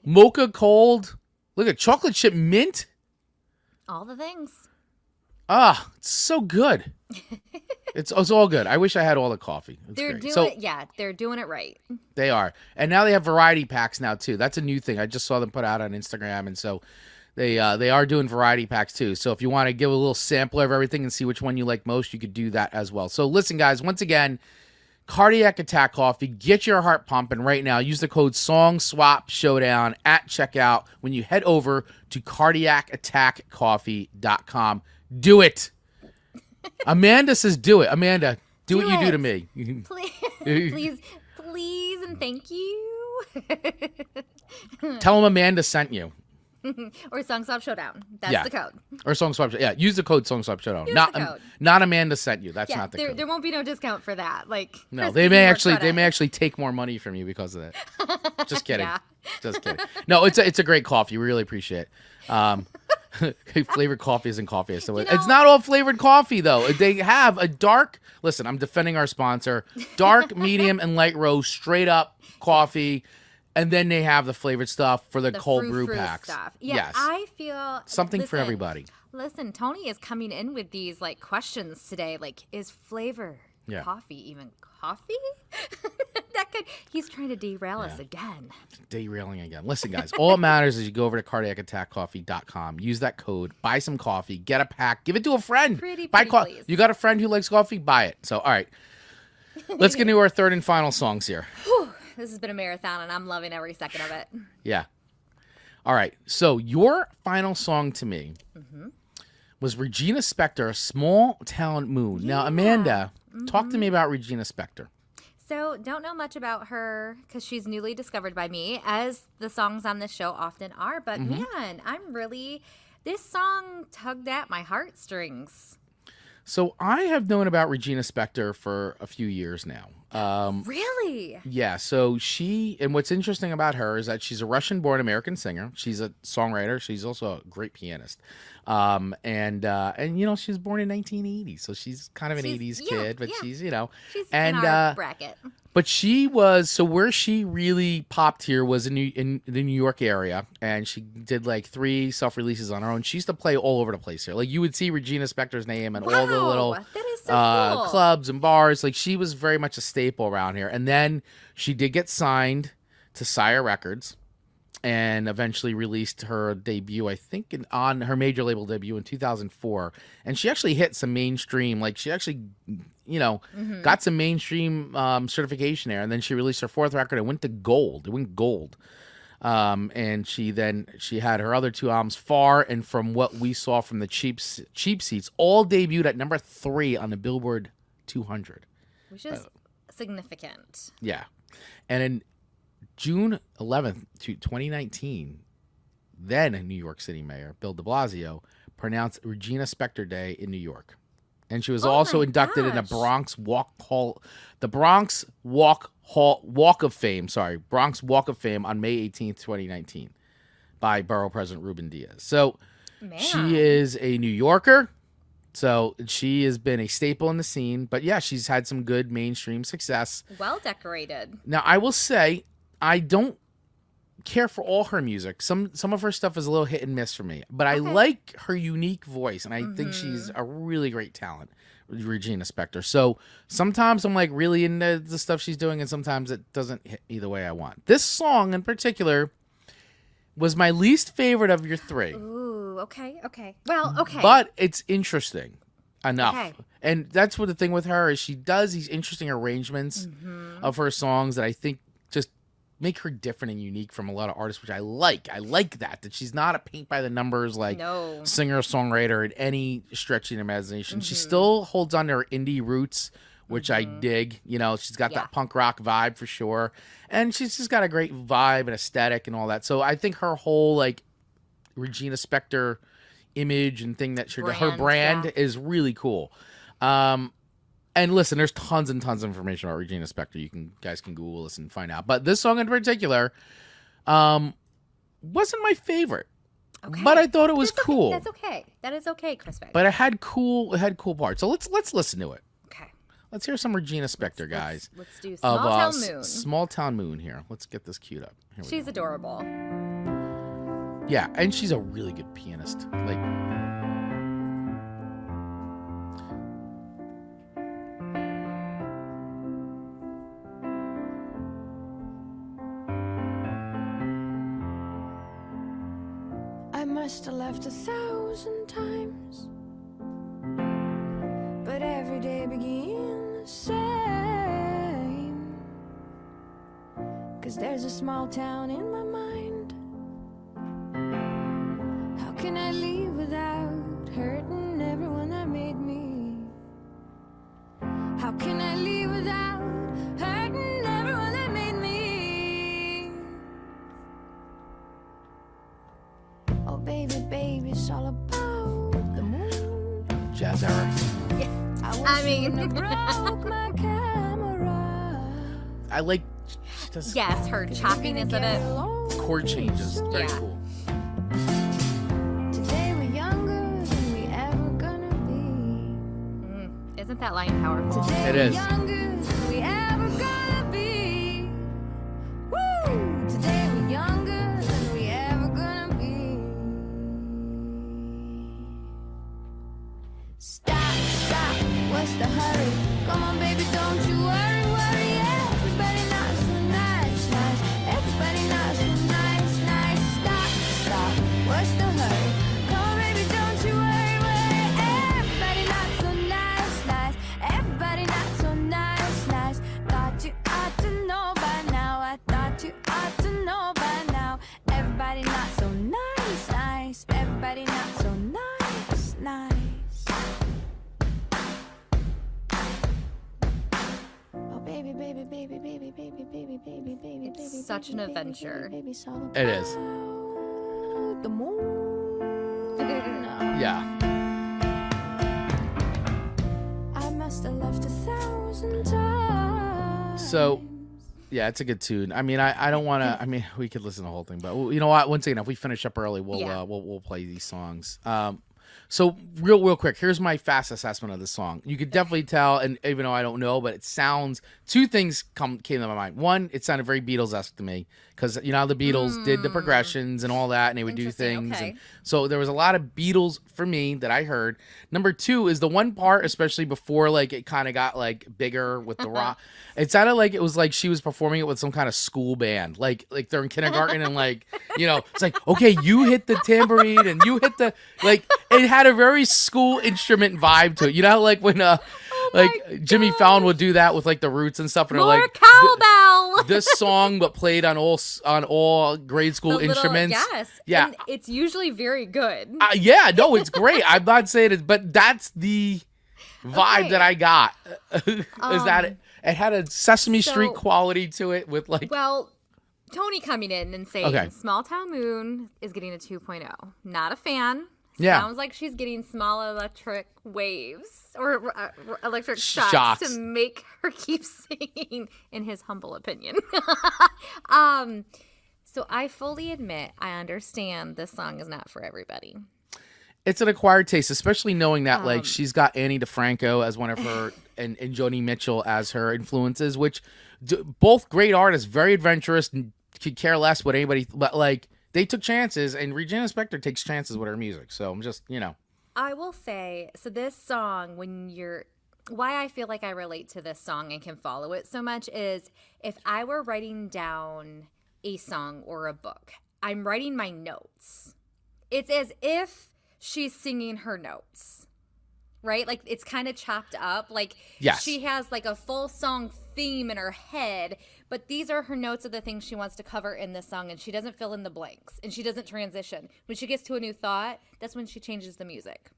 Mocha cold. Look at chocolate chip mint. All the things. Ah, it's so good. It's all good. I wish I had all the coffee. They're doing it right. They are. And now they have variety packs now too. That's a new thing. I just saw them put out on Instagram, and so they are doing variety packs too. So if you want to give a little sampler of everything and see which one you like most, you could do that as well. So listen, guys, once again, Cardiac Attack Coffee. Get your heart pumping right now. Use the code Song Swap Showdown at checkout when you head over to cardiacattackcoffee.com. Do it. Amanda says do it. Amanda, do what you do to me. Please, and thank you. Tell them Amanda sent you. Or Song Swap Showdown. That's the code. Or Song Swap. Yeah, use the code Song Swap Showdown. Code. Not Amanda sent you. That's not the code. There won't be no discount for that. Like no, they may actually take more money from you because of that. Just kidding. Just kidding. No, it's a great coffee. We really appreciate it. Flavored coffee isn't coffee. So it's not all flavored coffee though. They have a dark. Listen, I'm defending our sponsor. Dark, medium, and light roast, straight up coffee. And then they have the flavored stuff for the cold brew packs. Stuff. Yeah, yes. I feel something for everybody. Listen, Tony is coming in with these like questions today. Like, is flavor coffee even coffee? He's trying to derail us again. Derailing again. Listen, guys, all that matters is you go over to cardiacattackcoffee.com, use that code, buy some coffee, get a pack, give it to a friend. Buy coffee. You got a friend who likes coffee? Buy it. So, all right. Let's get into our third and final songs here. This has been a marathon, and I'm loving every second of it. Yeah. All right. So your final song to me was Regina Spector, Small Town Moon. Yeah. Now, Amanda, talk to me about Regina Spector. So don't know much about her because she's newly discovered by me, as the songs on this show often are. But man, this song tugged at my heartstrings. So I have known about Regina Spector for a few years now. Really? Yeah. So and what's interesting about her is that she's a Russian-born American singer. She's a songwriter. She's also a great pianist. And you know, she was born in 1980, so she's kind of an 80s kid, but she's in our bracket. But where she really popped here was in the New York area, and she did like 3 self-releases on her own. She used to play all over the place here. Like you would see Regina Spector's name and all the little cool. clubs and bars. Like she was very much a staple around here. And then she did get signed to Sire Records and eventually released her debut, I think, on her major label debut in 2004. And she actually hit some mainstream, like she actually, got some mainstream certification there. And then she released her 4th record and went to gold. It went gold. And she had her other 2 albums, Far and From What We Saw From the Cheap Seats, all debuted at number 3 on the Billboard 200. Which is significant. Yeah. And in June 11th, 2019, then New York City Mayor Bill de Blasio pronounced Regina Spector Day in New York. And she was also inducted in the Bronx Walk of Fame on May 18th, 2019. by Borough President Ruben Diaz. So Man. she is a New Yorker. So she has been a staple in the scene. But yeah, she's had some good mainstream success. Well decorated. Now, I will say, I don't care for all her music. Some of her stuff is a little hit and miss for me. But I like her unique voice. And I think she's a really great talent, Regina Spector. So sometimes I'm like really into the stuff she's doing. And sometimes it doesn't hit either way I want. This song in particular was my least favorite of your three. Ooh, okay. Well, okay. But it's interesting enough. Okay. And that's what the thing with her is she does these interesting arrangements of her songs that I think just make her different and unique from a lot of artists, which I like. I like that she's not a paint by the numbers like singer-songwriter in any stretch of the imagination. She still holds on to her indie roots, which I dig. You know, she's got that punk rock vibe for sure. And she's just got a great vibe and aesthetic and all that. So I think her whole like Regina Spector image and thing that her brand is really cool. And listen, there's tons and tons of information about Regina Spector. You guys can Google this and find out. But this song in particular wasn't my favorite. Okay. But I thought it was cool. That's okay. That is okay, Chris Beck. But it had cool parts. So let's listen to it. Okay. Let's hear some Regina Spector, guys. Let's do Small Town Moon. Small Town Moon here. Let's get this queued up. She's adorable. Yeah, and she's a really good pianist. Like, I must have left 1,000 times, but every day begins the same. 'Cause there's a small town in my mind. How can I leave without hurting everyone that made me? How can I leave without hurting everyone that made me? Oh baby, baby, it's all about the moon. jazz era. I mean, broke my camera. I like. She does yes, her choppiness of it. chord changes. Very Yeah. cool. Today we're younger than we ever gonna be. Isn't that line powerful? Today It we're is. younger than we ever gonna be. Woo! Today we're younger than we ever gonna be. Stop, stop, what's the hurry? Come on, baby, don't you worry, worry. Everybody not so nice, nice. Everybody not so nice, nice. Stop, stop, what's the hurry? Come on, baby, don't you worry, worry. Everybody not so nice, nice. Everybody not so nice, nice. Thought you ought to know by now. I thought you ought to know by now. Everybody not so nice, nice. Everybody not so nice, nice. Oh baby, baby, baby, baby, baby, baby, baby, baby, It's baby, such an baby, baby, adventure. baby, it's all It is. about the moon. Yeah. I must have left 1,000 times. So, yeah, it's a good tune. I mean, I don't want to. I mean, we could listen to the whole thing, but you know what? Once again, if we finish up early, we'll play these songs. So real quick, here's my fast assessment of the song. You could definitely tell, and even though I don't know, but it sounds. Two things came to my mind. One, it sounded very Beatles-esque to me because you know how the Beatles did the progressions and all that, and they would do Interesting, things. okay. And so there was a lot of Beatles for me that I heard. Number two is the one part, especially before like it kind of got like bigger with the rock. It sounded like it was like she was performing it with some kind of school band, like they're in kindergarten and like you know it's like okay, you hit the tambourine and you hit the like it had a very school instrument vibe to it. You know, like when like Jimmy Fallon would do that with like the Roots and stuff, and More they're like cowbell. this song, but played on all grade school The little- instruments. yes. Yeah. And it's usually very good. Yeah, no, it's great. I'm not saying it, but that's the vibe Okay. that I got. Is that it had a Sesame Street so- quality to it with like. Well, Tony coming in and saying Okay. Small Town Moon is getting a 2.0. Not a fan. Yeah. Sounds like she's getting small electric waves or electric shocks Shocks. to make her keep singing, in his humble opinion. So So I fully admit I understand this song is not for everybody. It's an acquired taste, especially knowing that like she's got Annie DeFranco as one of her and Joni Mitchell as her influences, which both great artists, very adventurous, and could care less what anybody, but like they took chances, and Regina Spector takes chances with her music. So I'm just, I will say, so this song, why I feel like I relate to this song and can follow it so much is if I were writing down a song or a book, I'm writing my notes. It's as if she's singing her notes, right? Like it's kind of chopped up. Like she has like a full song theme in her head, but these are her notes of the things she wants to cover in this song, and she doesn't fill in the blanks and she doesn't transition. When she gets to a new thought, that's when she changes the music.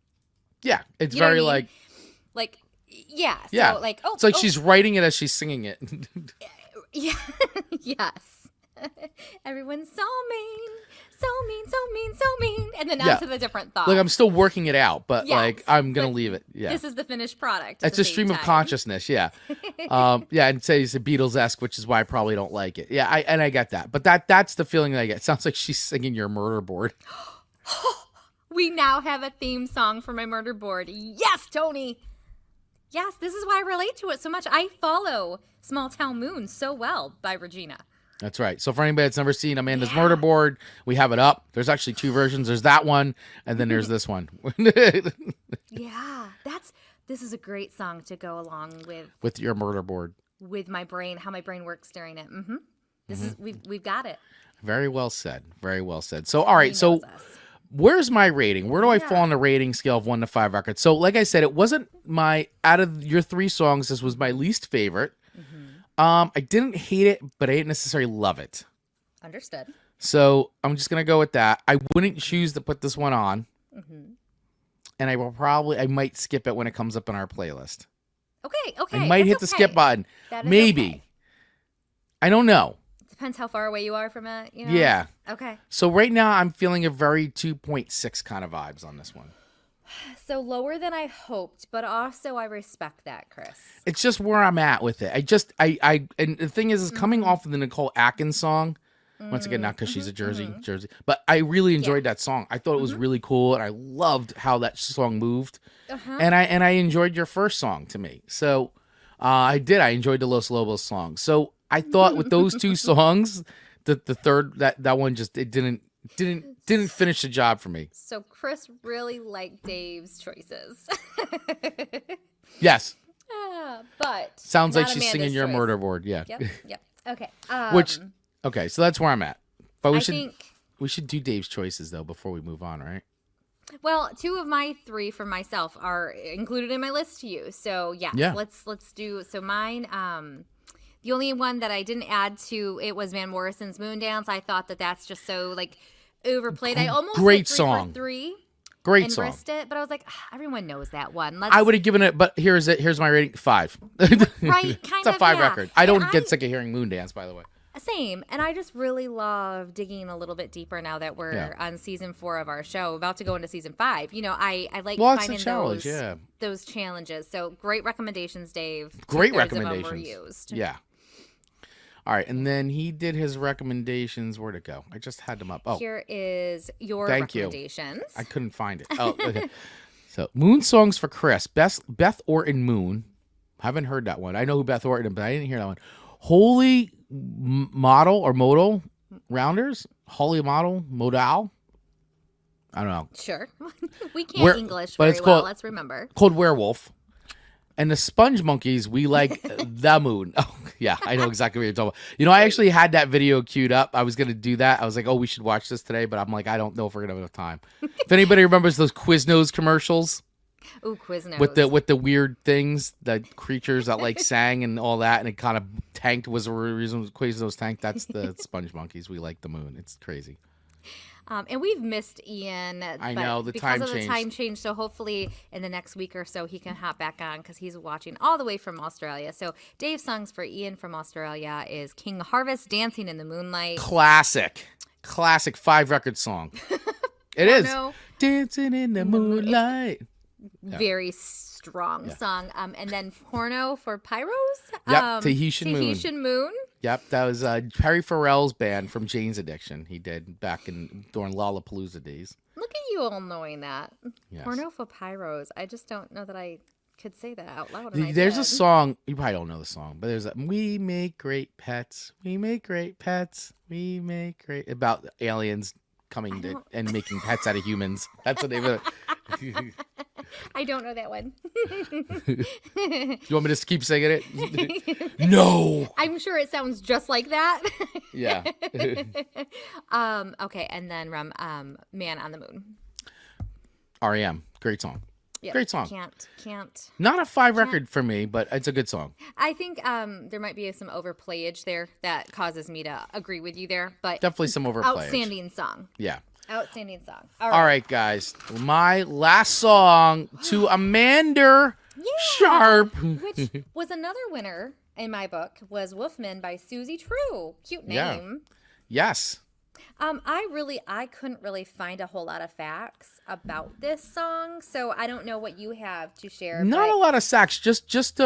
Yeah, it's you know very what I mean? like so like it's like she's writing it as she's singing it. Yeah. Yes. Everyone's so mean, so mean, so mean, so mean. And then on to the different thoughts. Like I'm still working it out, but like I'm going to leave it. Yeah. This is the finished product. It's a stream of consciousness. Yeah. And say it's a Beatles-esque, which is why I probably don't like it. Yeah. I get that. But that's the feeling that I get. It sounds like she's singing your murder board. We now have a theme song for my murder board. Yes, Tony. Yes, this is why I relate to it so much. I follow Small Town Moon so well by Regina. That's right. So for anybody that's never seen Amanda's murder board, we have it up. There's actually two versions. There's that one, and then there's this one. Yeah, this is a great song to go along with your murder board. With my brain, how my brain works during it. Mm-hmm. This is we've got it. Very well said. Very well said. So all right. So where's my rating? Where do I fall on the rating scale of 1 to 5 records? So like I said, it wasn't out of your 3 songs, this was my least favorite. I didn't hate it, but I didn't necessarily love it. Understood. So I'm just going to go with that. I wouldn't choose to put this one on. And I might skip it when it comes up in our playlist. Okay. I might hit the skip button. Maybe. Okay. I don't know. Depends how far away you are from it. Yeah. Okay. So right now I'm feeling a very 2.6 kind of vibes on this one. So lower than I hoped, but also I respect that, Chris. It's just where I'm at with it. And the thing is coming off of the Nicole Atkins song. Once again, not because she's a Jersey, but I really enjoyed that song. I thought it was really cool, and I loved how that song moved. And I enjoyed your first song to me. So I enjoyed the Los Lobos song. So I thought with those 2 songs, the third that one just didn't finish the job for me. So Chris really liked Dave's choices. Yes. But sounds like she's singing your murder board. Yeah. Yep. Okay. Okay, so that's where I'm at. But we should do Dave's choices though before we move on, right? Well, 2 of my 3 for myself are included in my list to you. So yeah. Let's do so mine. The only one that I didn't add to it was Van Morrison's Moondance. I thought that's just so like overplayed. I almost great went 3 song. for 3. Great and song. Risked it, but I was like, everyone knows that one. I would have given it, but here's my rating: 5. Right, kind it's a 5 record. I don't get sick of hearing Moondance, by the way. Same, and I just really love digging a little bit deeper now that we're on season 4 of our show, about to go into season 5. I like finding those challenges. So great recommendations, Dave. Great recommendations. Of them were used. Yeah. All right, and then he did his recommendations. Where'd it go? I just had them up. Oh, here is your recommendations. I couldn't find it. Oh, okay. So Moon songs for Chris. Beth Orton Moon. Haven't heard that one. I know who Beth Orton is, but I didn't hear that one. Holy Model or Modal Rounders? Holy Model? Modal? I don't know. Sure. We can't English very well. Let's remember. Called Werewolf. And the Sponge Monkeys, we like the moon. Oh, yeah, I know exactly what you're talking about. I actually had that video queued up. I was going to do that. I was like, we should watch this today. But I'm like, I don't know if we're going to have enough time. If anybody remembers those Quiznos commercials. Ooh, Quiznos. With the weird things, the creatures that like sang and all that. And it kind of tanked was the reason Quiznos tanked. That's the Sponge Monkeys. We like the moon. It's crazy. And we've missed Ian. I know, because of the time change. So hopefully in the next week or so he can hop back on because he's watching all the way from Australia. So Dave's songs for Ian from Australia is King Harvest, Dancing in the Moonlight. Classic 5-record song. It is. Dancing in the Moonlight. Very strong song. And then Porno for Pyros. Yep, Tahitian Moon. Tahitian Moon. Yep, that was Perry Farrell's band from Jane's Addiction. He did back during Lollapalooza days. Look at you all knowing that. Yes. Porno for Pyros. I just don't know that I could say that out loud. There's a song, you probably don't know the song, but there's we make great pets. We make great pets. We make great, about aliens coming to and making pets out of humans. That's the name of it. I don't know that one. You want me to just keep singing it? No. I'm sure it sounds just like that. Yeah. Okay, and then Man on the Moon. R.E.M. Great song. Yep. Great song. Can't. Not a 5 record for me, but it's a good song. I think there might be some overplayage there that causes me to agree with you there, but Definitely some overplayage. Outstanding song. Yeah. Outstanding song. All right, guys. My last song to Amanda Sharp. Which was another winner in my book, was Wolfman by Suzie True. Cute name. Yeah. Yes. I couldn't really find a whole lot of facts about this song, so I don't know what you have to share. Not a lot of facts, just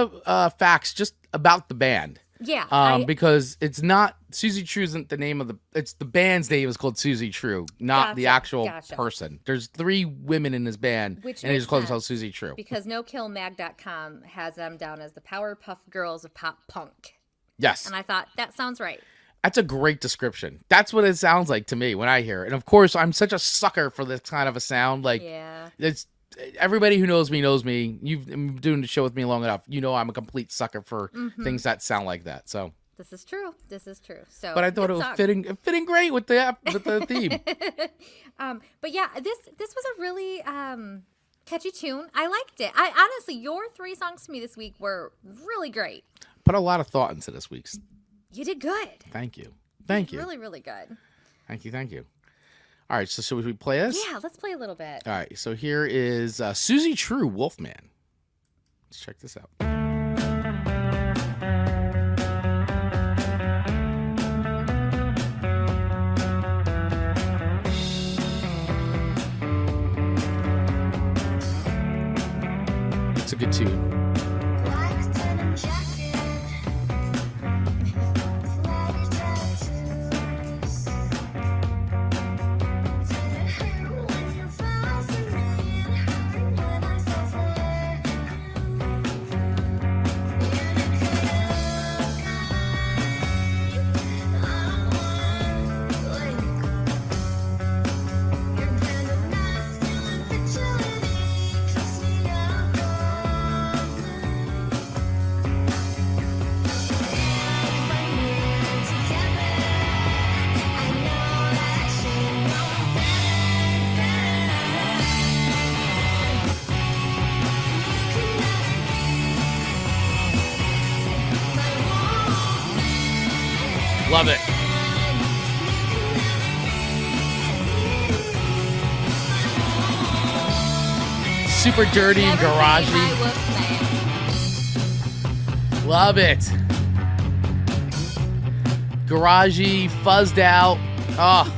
facts, just about the band. Yeah. Because it's not, Suzie True isn't the name of it's the band's name is called Suzie True, not the actual person. There's 3 women in this band, and they just call themselves Suzie True. Because NoKillMag.com has them down as the Powerpuff Girls of pop punk. Yes. And I thought, that sounds right. That's a great description. That's what it sounds like to me when I hear it. And of course, I'm such a sucker for this kind of a sound. Like, it's everybody who knows me. You've been doing the show with me long enough. You know I'm a complete sucker for things that sound like that. So this is true. So, but I thought it was fitting great with the theme. But yeah, this was a really catchy tune. I liked it. I honestly, your 3 songs to me this week were really great. Put a lot of thought into this week's. You did good. Thank you. Really, really good. Thank you. All right, so should we play this? Yeah, let's play a little bit. All right, so here is Suzie True, Wolfman. Let's check this out. It's a good tune. Love it. Super dirty and garagey. Love it. Garagey, fuzzed out. Oh,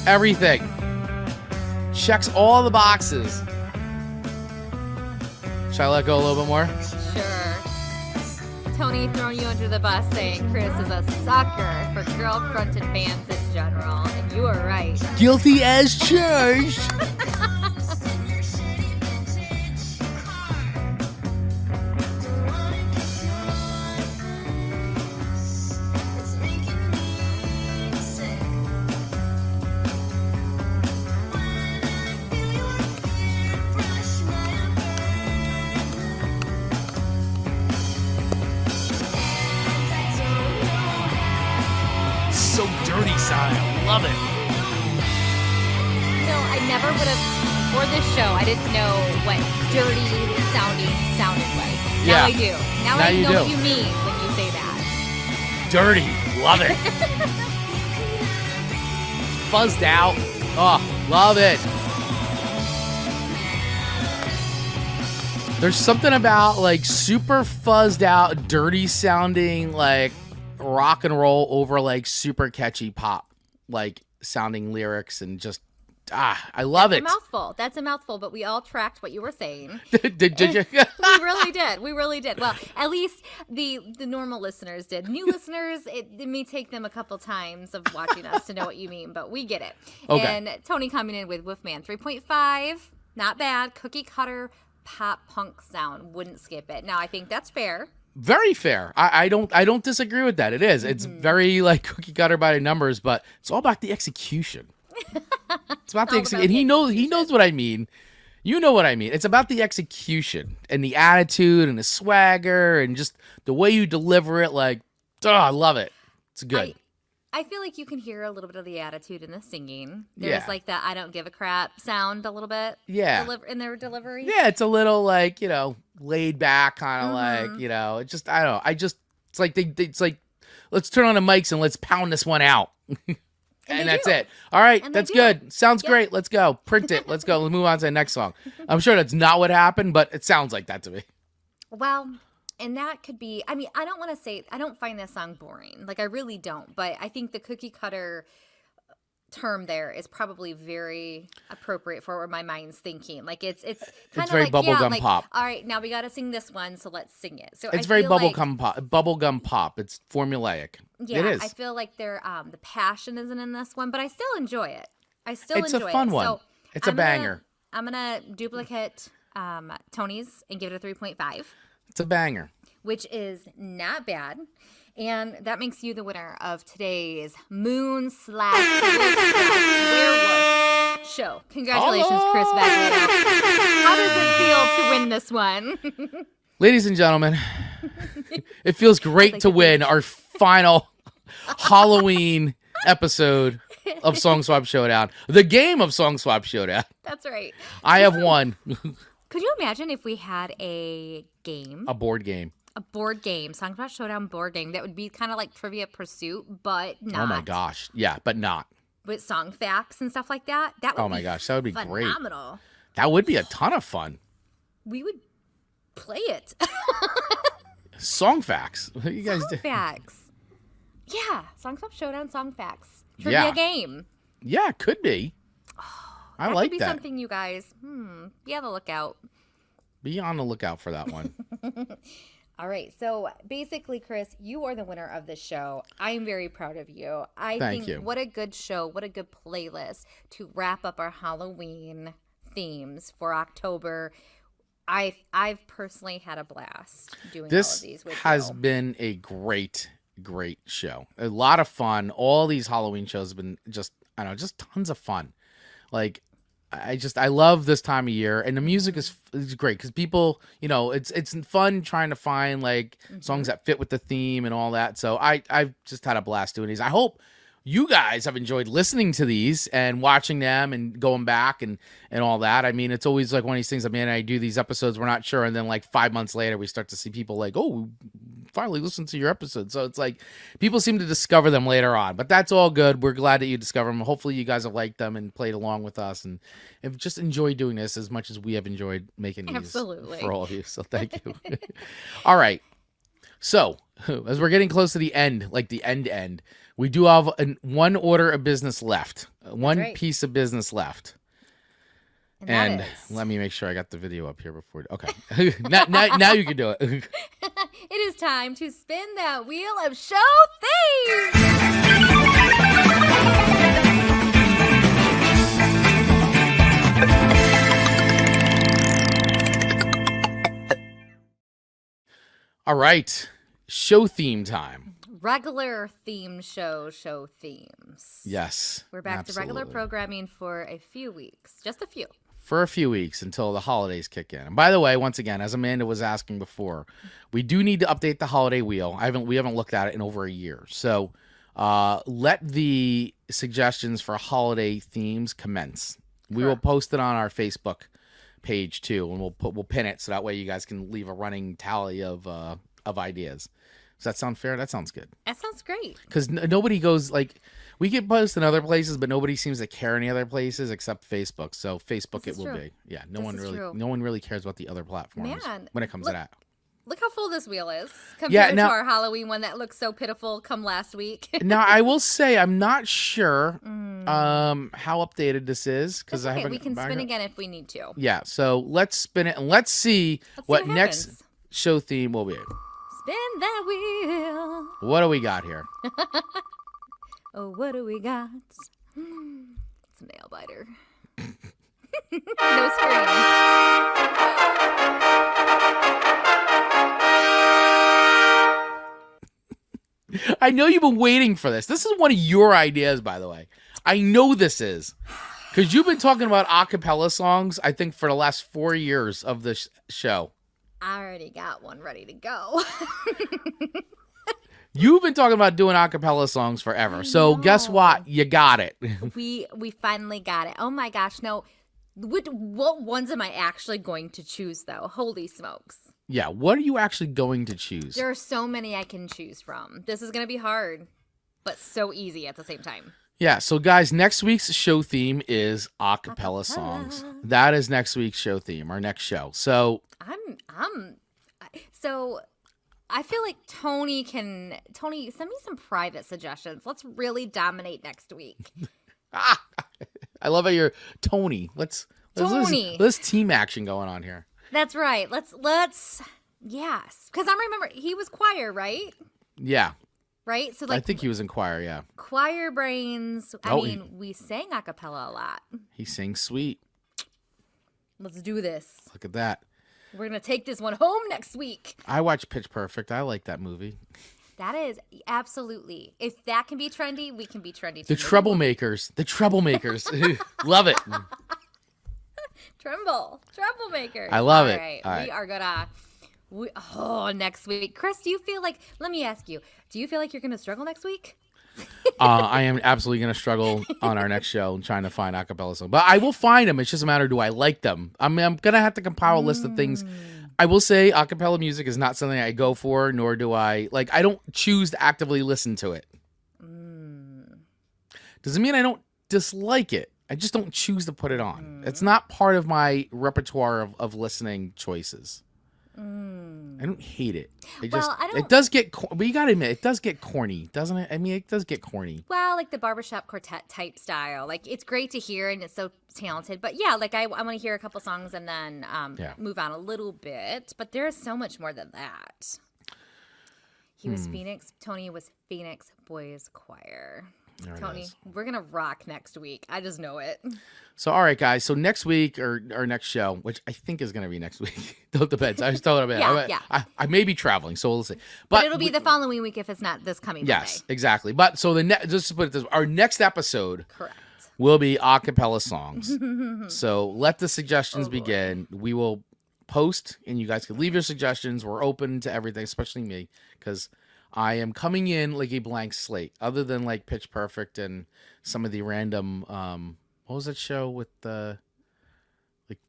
everything. Checks all the boxes. Should I let go a little bit more? Sure. Tony throwing you under the bus saying Chris is a sucker for girl-fronted bands in general, and you are right. Guilty as charged. So dirty sound. I love it. No, I never would have, for this show, I didn't know what dirty sounded like. Yeah. Now I do. Now I you know do. what you mean when you say that. Dirty. Love it. Fuzzed out. Oh, love it. There's something about like super fuzzed out, dirty sounding like rock and roll over like super catchy pop like sounding lyrics, and just I love it. That's a mouthful, but we all tracked what you were saying. Did you? We really did. We really did. Well, at least the normal listeners did. New listeners, it may take them a couple times of watching us to know what you mean, but we get it. Okay. And Tony coming in with Wolfman 3.5, not bad. Cookie cutter pop punk sound, wouldn't skip it. Now I think that's fair. Very fair. I don't disagree with that. It is. It's very like cookie cutter by the numbers, but it's all about the execution. It's about the execution. And he knows what I mean. You know what I mean. It's about the execution and the attitude and the swagger and just the way you deliver it. Like, oh, I love it. It's good. I feel like you can hear a little bit of the attitude in the singing. There's like that I don't give a crap sound a little bit. Yeah. In their delivery. Yeah, it's a little like, laid back, kind of like, it's just, I don't know. It's like, it's like, let's turn on the mics and let's pound this one out. And that's it. All right, that's good. Sounds great. Let's go. Print it. Let's go. Let's move on to the next song. I'm sure that's not what happened, but it sounds like that to me. Well, and that could be, I don't find this song boring. Like, I really don't. But I think the cookie cutter term there is probably very appropriate for where my mind's thinking. Like, it's kind of very like, bubblegum pop. All right, now we got to sing this one, so let's sing it. So it's very bubblegum pop. It's formulaic. Yeah, it is. I feel like the passion isn't in this one, but I still enjoy it. It's a fun one. So it's a banger. I'm gonna duplicate Tony's and give it a 3.5. It's a banger, which is not bad. And that makes you the winner of today's Moon/Werewolf show. Congratulations, Chris Bagley. How does it feel to win this one? Ladies and gentlemen, it feels great to win our final Halloween episode of Song Swap Showdown, the game of Song Swap Showdown. That's right. I have won. Could you imagine if we had a game? A board game. A board game, Song Swap Showdown board game that would be kind of like Trivia Pursuit, but not. Oh my gosh. Yeah, but not. With song facts and stuff like that. That would my gosh, that would be phenomenal. Great. That would be a ton of fun. We would play it. Song facts. What you guys do? Song facts. Yeah, Song Swap Showdown, song facts. Trivia game. Yeah, it could be. I like that. Could be something you guys, be on the lookout. Be on the lookout for that one. All right. So basically, Chris, you are the winner of this show. I am very proud of you. Thank you. What a good show. What a good playlist to wrap up our Halloween themes for October. I've personally had a blast doing all of these with you. This has been a great show. A lot of fun. All these Halloween shows have been just tons of fun. Like, I love this time of year, and the music is great because people, it's fun trying to find like songs that fit with the theme and all that. So I've just had a blast doing these. I hope you guys have enjoyed listening to these and watching them and going back and all that. I mean, it's always like one of these things. I mean, I do these episodes, we're not sure, and then like 5 months later, we start to see people like, oh, finally listened to your episode. So it's like people seem to discover them later on, but that's all good. We're glad that you discover them. Hopefully you guys have liked them and played along with us and have just enjoyed doing this as much as we have enjoyed making these for all of you. So thank you. All right. So as we're getting close to the end, like the end, we do have one order of business left, one piece of business left. And let me make sure I got the video up here before. Okay. now you can do it. It is time to spin that wheel of show themes. All right. Show theme time. Regular theme show themes. Yes. We're back to regular programming for a few weeks. Just a few. For a few weeks until the holidays kick in. And by the way, once again, as Amanda was asking before, we do need to update the holiday wheel. We haven't looked at it in over a year. So let the suggestions for holiday themes commence. We will post it on our Facebook page too, and we'll pin it so that way you guys can leave a running tally of ideas. Does that sound fair? That sounds good. That sounds great. Because nobody goes like, we get posts in other places, but nobody seems to care any other places except Facebook. So Facebook it will be. Yeah, no one really cares about the other platforms when it comes to that. Look how full this wheel is compared to our Halloween one that looked so pitiful come last week. Now, I will say I'm not sure how updated this is because I haven't. We can spin again if we need to. Yeah, so let's spin it and let's see what next. show theme will be. Spin that wheel. What do we got here? Oh, what do we got? It's a nail biter. No scream. I know you've been waiting for this. This is one of your ideas, by the way. I know this is. Because you've been talking about a cappella songs, I think, for the last 4 years of this show. I already got one ready to go. You've been talking about doing a cappella songs forever. So guess what? You got it. We finally got it. Oh my gosh. No. What ones am I actually going to choose, though? Holy smokes. Yeah, what are you actually going to choose? There are so many I can choose from. This is going to be hard, but so easy at the same time. Yeah, so guys, next week's show theme is a cappella songs. That is next week's show theme, our next show. So so I feel like Tony, send me some private suggestions. Let's really dominate next week. I love how you're Tony. Let's team action going on here. That's right. Let's yes. Because I remember he was choir, right? Yeah. Right? So I think he was in choir, yeah. Choir brains. We sang a cappella a lot. He sings sweet. Let's do this. Look at that. We're going to take this one home next week. I watched Pitch Perfect. I like that movie. That is absolutely. If that can be trendy, we can be trendy The too. Troublemakers. Love it. Troublemakers. I love it. All right. We are gonna. Next week, Chris. Do you feel like? Let me ask you. Do you feel like you're gonna struggle next week? I am absolutely gonna struggle on our next show and trying to find a cappella songs, but I will find them. It's just a matter of do I like them. I'm gonna have to compile a list of things. I will say a cappella music is not something I go for, nor do I like. I don't choose to actively listen to it. Doesn't mean I don't dislike it. I just don't choose to put it on. It's not part of my repertoire of listening choices. I don't hate it. It does get, but you gotta admit, it does get corny, doesn't it? I mean, it does get corny. Well, like the barbershop quartet type style. Like, it's great to hear and it's so talented. But yeah, like I want to hear a couple songs and then move on a little bit. But there's so much more than that. Tony was Phoenix Boys Choir. Tony, we're going to rock next week. I just know it. So, all right, guys. So next week or our next show, which I think is going to be next week. It depends. I was telling about I may be traveling, so we'll see. But it'll be the following week if it's not this coming Monday. Yes, exactly. But so just to put it this way, our next episode correct will be a cappella songs. So let the suggestions begin. We will post, and you guys can leave your suggestions. We're open to everything, especially me, because I am coming in like a blank slate, other than like Pitch Perfect and some of the random, what was that show with the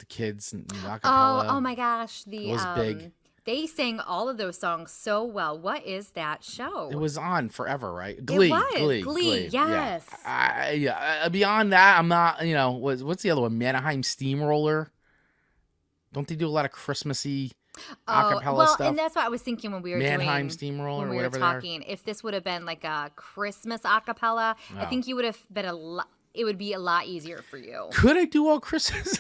kids and acapella? Oh my gosh. It was big. They sang all of those songs so well. What is that show? It was on forever, right? Glee. Glee. Yes. Beyond that, I'm not, what's the other one? Manheim Steamroller. Don't they do a lot of Christmassy acapella stuff? And that's what I was thinking when we were Manheim Steamroller, when we were talking. If this would have been like a Christmas acapella, I think you would have been it would be a lot easier for you. Could I do all Christmas?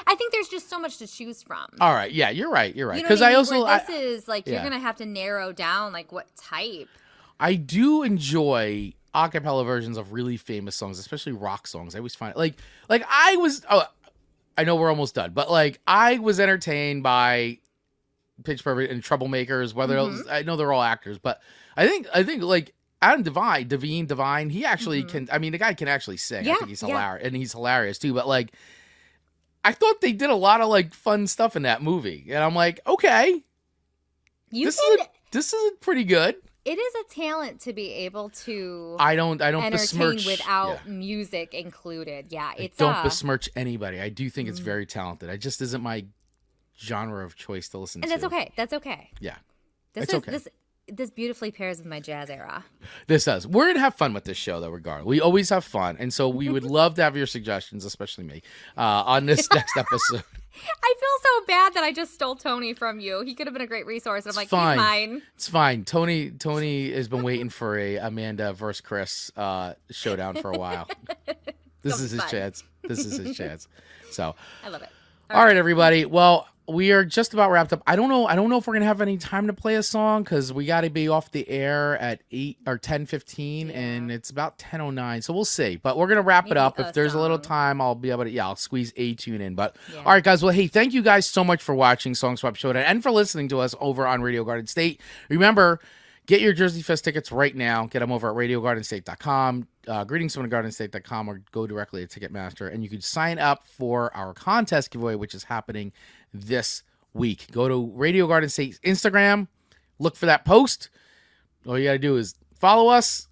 I think there's just so much to choose from. All right. Yeah, you're right. Because you know what I mean? This is like you're gonna have to narrow down like what type. I do enjoy a cappella versions of really famous songs, especially rock songs. I always find it like I was. I know we're almost done, but like I was entertained by Pitch Perfect and Troublemakers. Whether I know they're all actors, but I think like Adam Devine, he actually can. I mean, the guy can actually sing. I think he's hilarious, and he's hilarious too. But like, I thought they did a lot of like fun stuff in that movie, and I'm like, okay, this is pretty good. It is a talent to be able to I don't entertain besmirch without music included. Yeah, I don't besmirch anybody. I do think it's very talented. It just isn't my genre of choice to listen to. And that's okay. That's okay. Yeah. This beautifully pairs with my jazz era. This does. We're going to have fun with this show, though, regardless. We always have fun. And so we would love to have your suggestions, especially me, on this next episode. I feel so bad that I just stole Tony from you. He could have been a great resource. And I'm like, fine. He's mine. It's fine. Tony has been waiting for a Amanda versus Chris showdown for a while. This is his chance. So I love it. All right, everybody. Well, we are just about wrapped up. I don't know if we're gonna have any time to play a song because we got to be off the air at 8 or 10:15, and it's about 10:09. So we'll see. But we're gonna wrap it up. If there's a little time, I'll be able to. Yeah, I'll squeeze a tune in. But all right, guys. Well, hey, thank you guys so much for watching Song Swap Showdown and for listening to us over on Radio Garden State. Remember, get your Jersey Fest tickets right now. Get them over at RadioGardenState.com. greetingsfromtheGardenState.com, or go directly to Ticketmaster, and you can sign up for our contest giveaway, which is happening this week. Go to Radio Garden State's Instagram, look for that post. All you got to do is follow us,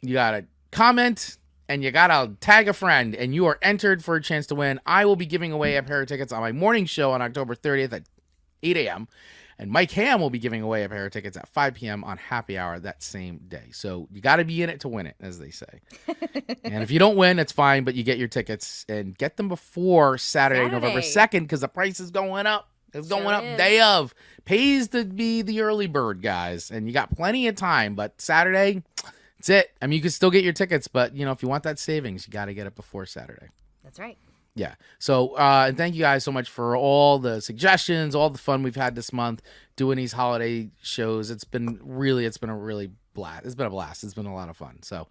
you got to comment, and you got to tag a friend, and you are entered for a chance to win. I will be giving away a pair of tickets on my morning show on October 30th at 8 a.m., and Mike Ham will be giving away a pair of tickets at 5 p.m. on Happy Hour that same day. So you got to be in it to win it, as they say. And if you don't win, it's fine, but you get your tickets and get them before Saturday. November 2nd, because the price is going up. It's going up day of. Pays to be the early bird, guys. And you got plenty of time, but Saturday, that's it. I mean, you can still get your tickets, but, if you want that savings, you got to get it before Saturday. That's right. Yeah. So, and thank you guys so much for all the suggestions, all the fun we've had this month doing these holiday shows. It's been a really blast. It's been a blast. It's been a lot of fun. So,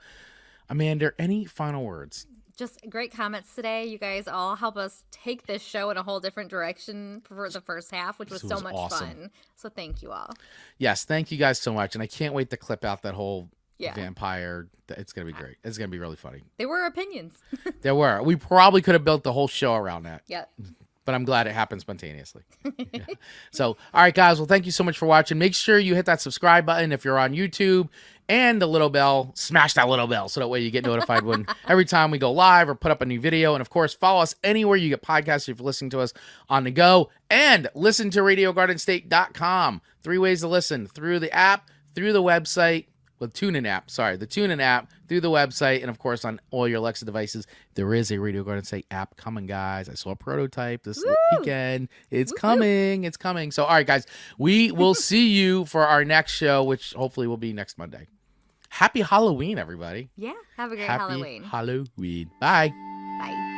Amanda, any final words? Just great comments today. You guys all help us take this show in a whole different direction for the first half, which was so much fun. So thank you all. Yes. Thank you guys so much. And I can't wait to clip out that whole vampire. It's going to be great. It's going to be really funny. There were opinions. There were. We probably could have built the whole show around that. Yep. But I'm glad it happened spontaneously. Yeah. So, all right, guys. Well, thank you so much for watching. Make sure you hit that subscribe button if you're on YouTube, and the little bell. Smash that little bell so that way you get notified when every time we go live or put up a new video. And, of course, follow us anywhere you get podcasts if you're listening to us on the go. And listen to RadioGardenState.com. 3 ways to listen: through the app, through the website, the TuneIn app, through the website, and of course on all your Alexa devices. There is a Radio Garden State app coming, guys. I saw a prototype this weekend. It's coming. It's coming. So, all right, guys, we will see you for our next show, which hopefully will be next Monday. Happy Halloween, everybody. Yeah. Have a great Happy Halloween. Halloween. Bye. Bye.